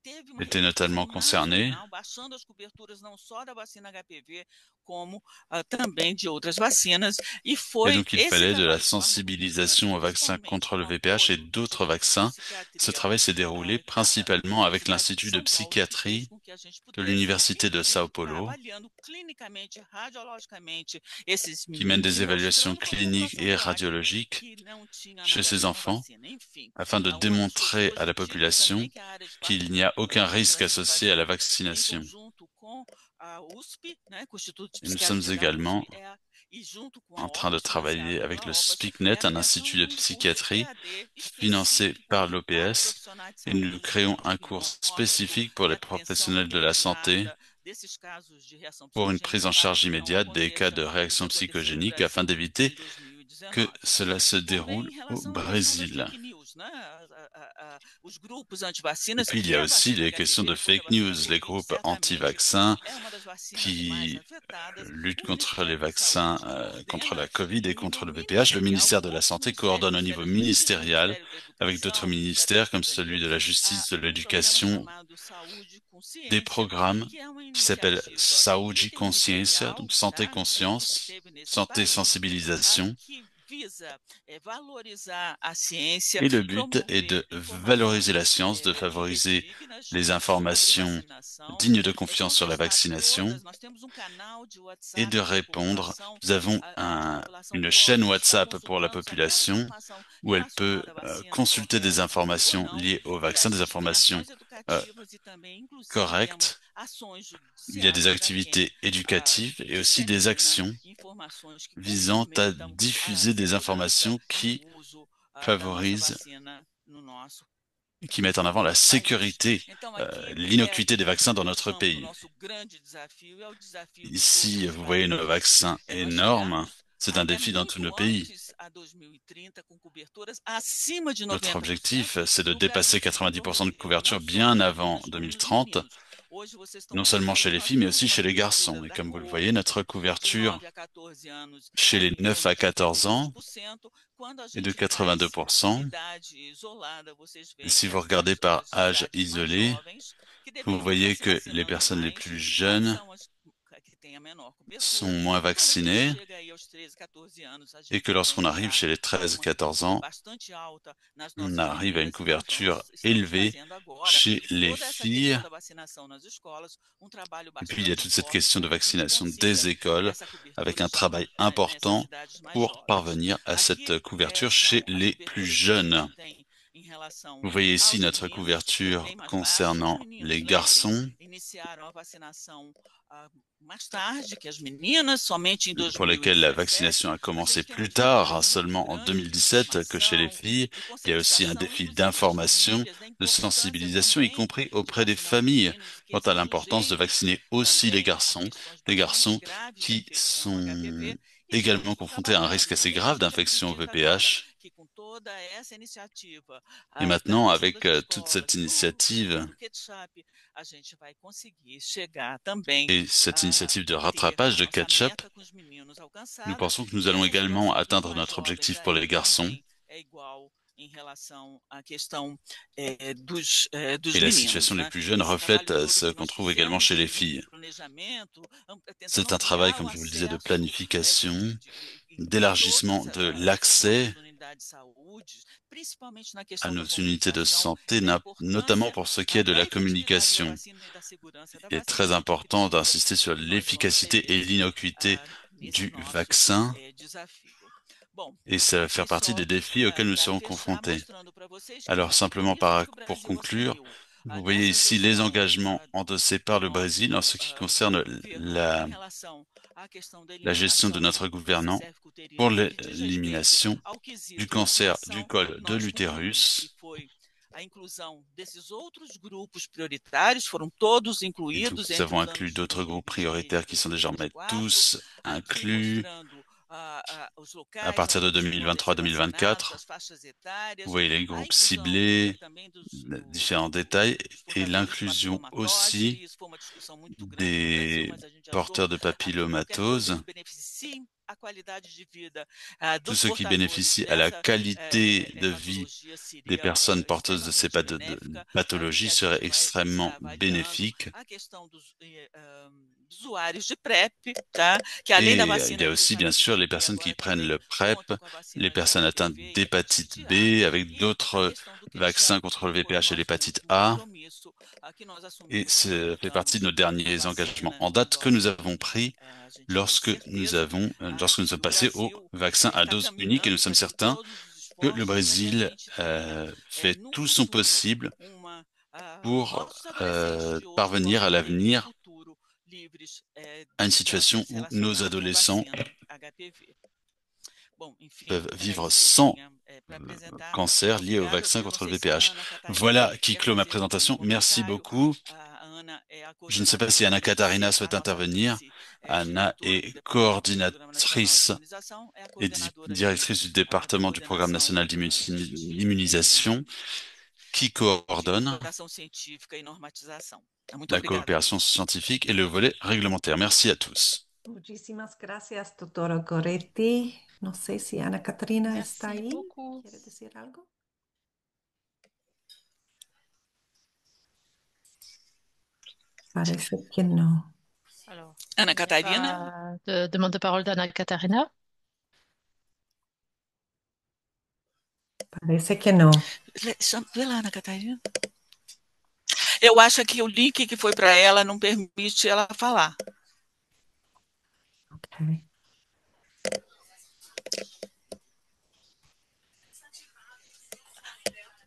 teve uma était repercussão notamment concerné. nacional, baixando as coberturas não só da vacina HPV, como também de outras vacinas, e Et foi donc, il esse fallait de la trabalho de farmacovigilância, sensibilisation au vaccin principalmente contre le com VPH et apoio do d'autres Instituto de vaccins. Ce Psiquiatria travail s'est déroulé da principalement avec Universidade de l'Institut de São Paulo, que fez psychiatrie com que a gente de pudesse, l'Université de Sao estar Paulo, avaliando clinicamente, radiologicamente, esses qui mène meninos des e évaluations mostrando para a cliniques população et do Acre radiologiques que não tinha chez nada a ces ver com a enfants, vacina. Enfim, afin de uma das démontrer pessoas à la indica também population que a área de qu'il n'y a aucun risque farmacovigilância se faz associé à la muito em vaccination. conjunto com a USP, né, com o Instituto de Et nous sommes Psiquiatria da également USP, e junto com a en train de OPAS, travailler financiada avec pela le OPAS, SPICNet, un é institut de um curso psychiatrie EAD financé específico par para l'OPS, profissionais de et nous saúde, créons un cours diagnóstico spécifique pour e les atenção professionnels de la santé imediata desses casos de reação pour une prise psicogênica en para charge que não immédiate des cas aconteça de o que réaction aconteceu no psychogénique afin Brasil d'éviter em que 2019. cela se E também déroule em au relação à questão das Brésil. fake news, né? Os grupos Et antivacinas, puis, il y que a a aussi vacina les questions HPV, de porque a fake vacina news, les Covid groupes certamente anti-vaccins é uma das vacinas mais qui afetadas. luttent O contre les Ministério da vaccins Saúde contre la coordena Covid em et nível contre le VPH. Le ministerial, ministère de la outros Santé ministérios, coordonne au Ministério niveau da Justiça, ministériel Ministério da avec d'autres Educação, Ministério da ministères comme celui de Cidadania, la Justice, de um programa l'Éducation, chamado Saúde des Consciência, programmes que é uma qui s'appellent iniciativa Saúde Consciência, interministerial, donc santé tá? Que a gente conscience, teve nesse santé país, sensibilisation. que visa valorizar a ciência, Et le but est promover de valoriser la informações science, de favoriser fidedignas les sobre informations vacinação, dignes de confiance sur la contestar vaccination todas. Nós temos canal de et de WhatsApp para a répondre. população, Nous avons onde a população une chaîne pode estar WhatsApp pour la consultando qualquer population informação où elle peut relacionada à vacina, consulter des correta ou informations não. liées au E a vaccin, des gente tem informations ações educativas e também, inclusive, temos correctes. ações Il y a des judiciais para quem activités éducatives et aussi des dissemina actions informações que visant à comprometam a diffuser des segurança informations e o qui uso da nossa favorisent, vacina no nosso qui mettent en avant la país. sécurité, Então, aqui l'innocuité des vaccins dans notre colocamos o pays. nosso grande desafio, é o desafio de todos Ici, os vous voyez nos países. vaccins Nós énormes. chegarmos C'est un até défi dans tous nos muito pays. antes, a 2030, com coberturas acima de Notre 90%. objectif, c'est de No Brasil, dépasser que se 90% de tornou couverture não só bien nas avant meninas, como nos 2030, meninos. Hoje vocês estão non seulement chez observando, les nós filles, mais temos aussi uma chez les cobertura garçons. Et da comme vous le voyez, coorte notre de couverture 9 a 14 anos chez les em 9 à torno de 14 ans 82%. Quando a est de gente faz 82%. idade isolada, vocês Et veem si que vous as regardez par âge idades mais isolé, jovens, que vous deveriam estar voyez se que les vacinando personnes les mais, plus jeunes são as que têm a menor sont cobertura. moins E quando a gente vaccinées chega aí aos 13, 14 anos, a et que gente lorsqu'on tem arrive já chez les uma 13-14 cobertura ans, bastante alta nas on nossas arrive à une meninas e nós couverture estamos élevée fazendo agora chez les toda essa questão filles. da vacinação nas escolas, trabalho Et puis, il y a bastante toute cette forte question de para que a gente vaccination consiga des écoles essa avec cobertura un travail nessas important idades mais pour jovens. parvenir à Aqui cette couverture chez são as les plus coberturas que a jeunes. gente tem em relação Vous voyez ici aos notre meninos, couverture bem mais baixo. Os concernant meninos, les lembrem, garçons, iniciaram a vacinação mais tarde que as meninas, somente em pour lesquels la 2017, vaccination a mas a commencé gente tem um plus tard, desafio muito seulement en grande de 2017 que chez les informação, filles. de Il y a aussi un conscientização, défi inclusive das d'information, famílias, da de importância sensibilisation, y também compris de auprès des vacinar os familles, meninos e que quant eles à são l'importance de sujeitos vacciner aussi também a questões les bastante garçons graves da qui infecção sont HPV. E également temos confrontés à un risque trabalhado assez também, a grave gente d'infection au acredita agora VPH. que com toda essa iniciativa Et da maintenant, questão avec das toute escolas, cette initiative do ketchup, a gente vai conseguir chegar também et cette a initiative de ter rattrapage a de nossa catch-up, meta com os meninos nous alcançada pensons que nous e allons a également situação dos atteindre mais notre jovens objectif pour aí les garçons. também é igual em relação à questão dos Et la meninos, situation des né? plus jeunes Esse reflète trabalho todo ce que qu'on nós trouve également chez fizemos les de filles. planejamento, tentando C'est un travail, ampliar o comme je vous le disais, de acesso planification, em d'élargissement todas de as l'accès nossas unidades de saúde, principalmente na à questão da nos unités de comunicação santé, e da notamment importância pour ce qui est de da la efetividade da communication. vacina e da segurança da Il est très vacina, que important d'insister sur nós vamos l'efficacité et ter l'innocuité nesse du nosso vaccin. desafio. Et ça va faire partie des défis auxquels nous serons confrontés. Alors, simplement pour conclure, vous voyez ici les engagements endossés par le Brésil en ce qui concerne la gestion de notre gouvernant pour l'élimination du cancer du col de l'utérus. Et nous avons inclus d'autres groupes prioritaires qui sont désormais tous inclus à partir de 2023-2024. Vous voyez les groupes ciblés, différents détails et l'inclusion aussi des porteurs de papillomatose, tous ceux qui bénéficient à la qualité de vie des personnes porteuses de ces pathologies serait extrêmement bénéfique. Et il y a aussi, bien sûr, les personnes qui prennent le PrEP, les personnes atteintes d'hépatite B, avec d'autres vaccins contre le VPH et l'hépatite A. Et ça fait partie de nos derniers engagements en date que nous avons pris lorsque nous sommes passés au vaccin à dose unique, et nous sommes certains que le Brésil fait tout son possible pour parvenir à l'avenir à une situation où nos adolescents peuvent vivre sans cancer lié au vaccin contre le VPH. Voilà qui clôt ma présentation. Merci beaucoup. Je ne sais pas si Anna Catarina souhaite intervenir. Anna est coordinatrice et directrice du département du Programme national d'immunisation qui coordonne la coopération scientifique et le volet réglementaire. Merci à tous. Muchísimas gracias, doctora Goretti. No sé si Ana Catarina está Merci ahí. beaucoup. ¿Quiere decir algo? Parece que no. Alors, Ana Catarina? de demande de parole d'Anna Catarina. Parece que no. Vê lá, Ana Catarina. Eu acho que o link que foi para ela não permite ela falar. Okay.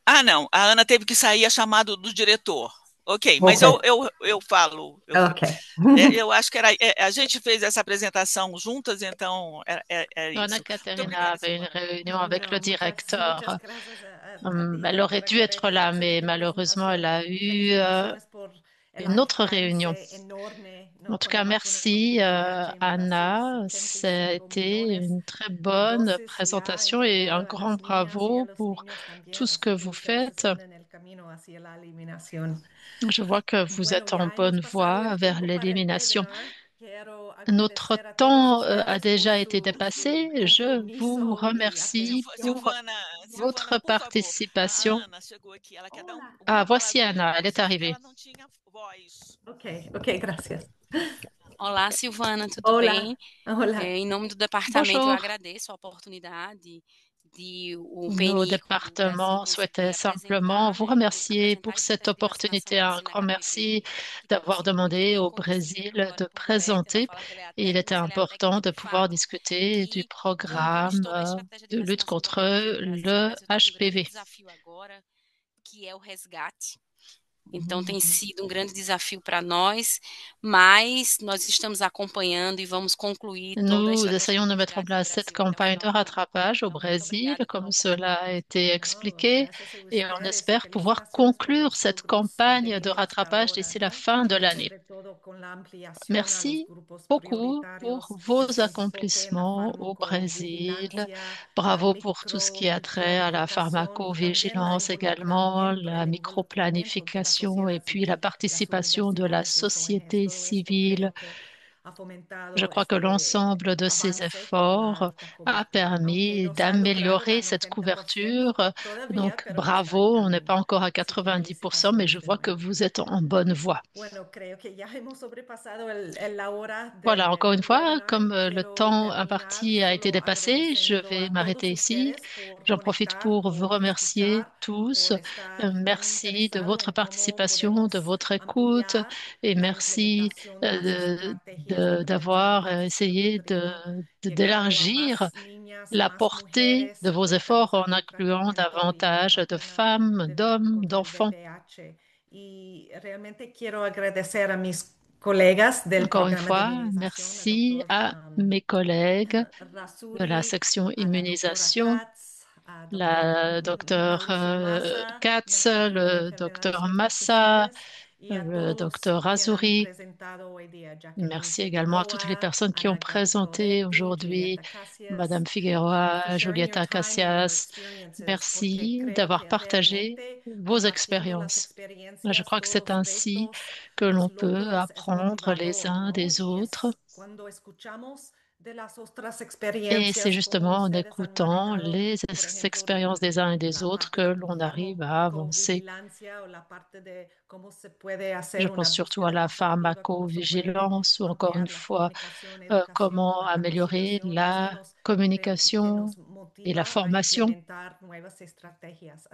Ah, não. A Ana teve que sair a chamado do diretor. Ok, mas eu falo. Eu acho que a gente fez essa apresentação juntas, então é isso. Anna Catarina avait une réunion avec le directeur. Elle aurait dû être là, mais malheureusement, elle a eu une autre réunion. En tout cas, merci Anna. C'était une très bonne présentation et un grand bravo pour tout ce que vous faites. Je vois que vous êtes en bonne voie vers l'élimination. Notre temps a déjà été dépassé. Je vous remercie pour votre participation. Ah, voici Anna, elle est arrivée. Ok, gracias. Olá, Silvana, tudo bem? Em nome do departamento, eu agradeço a oportunidade. Nos départements souhaitaient simplement vous remercier pour cette opportunité. Un grand merci d'avoir demandé au Brésil de présenter. Il était important de pouvoir discuter du programme de lutte contre le HPV. Então, tem sido grande desafio para nós, mas nós estamos acompanhando e vamos concluir toda Nous essayons de mettre en place cette campagne de rattrapage au Brésil, comme cela a été expliqué, et on espère pouvoir conclure cette campagne de rattrapage d'ici la fin de l'année. Merci beaucoup pour vos accomplissements au Brésil. Bravo pour tout ce qui a trait à la pharmacovigilance également, la microplanification et puis la participation de la société civile. Je crois que l'ensemble de ces efforts a permis d'améliorer cette couverture. Donc, bravo, on n'est pas encore à 90%, mais je vois que vous êtes en bonne voie. Voilà, encore une fois, comme le temps imparti a été dépassé, je vais m'arrêter ici. J'en profite pour vous remercier tous. Merci de votre participation, de votre écoute et merci d'avoir essayé d'élargir la portée de vos efforts en incluant davantage de femmes, d'hommes, d'enfants. Encore une fois, merci à mes collègues de la section immunisation, la docteur Katz, le docteur Massa, le docteur Azouri. Merci également à toutes les personnes qui ont présenté aujourd'hui, Madame Figueroa, Julieta Cassias. Merci d'avoir partagé vos expériences. Je crois que c'est ainsi que l'on peut apprendre les uns des autres. Et c'est justement en écoutant les expériences des uns et des autres que l'on arrive à avancer. Je pense surtout à la pharmacovigilance ou encore une fois, comment améliorer la communication et la formation.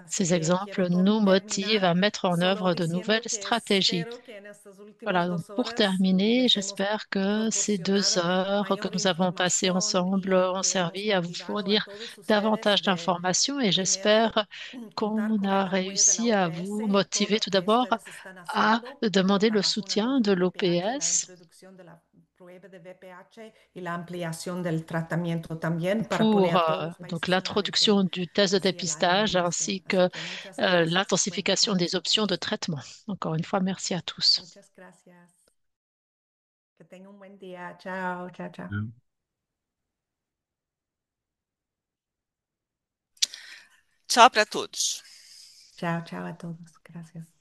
Ces exemples nous motivent à mettre en œuvre de nouvelles stratégies. Voilà, donc pour terminer, j'espère que ces 2 heures que nous avons passées ensemble ont servi à vous fournir davantage d'informations et j'espère qu'on a réussi à vous motiver tout d'abord à demander le soutien de l'OPS pour donc l'introduction du test de dépistage ainsi que l'intensification des options de traitement. Encore une fois, merci à tous. Tchau para todos. Tchau, tchau a todos. Gracias.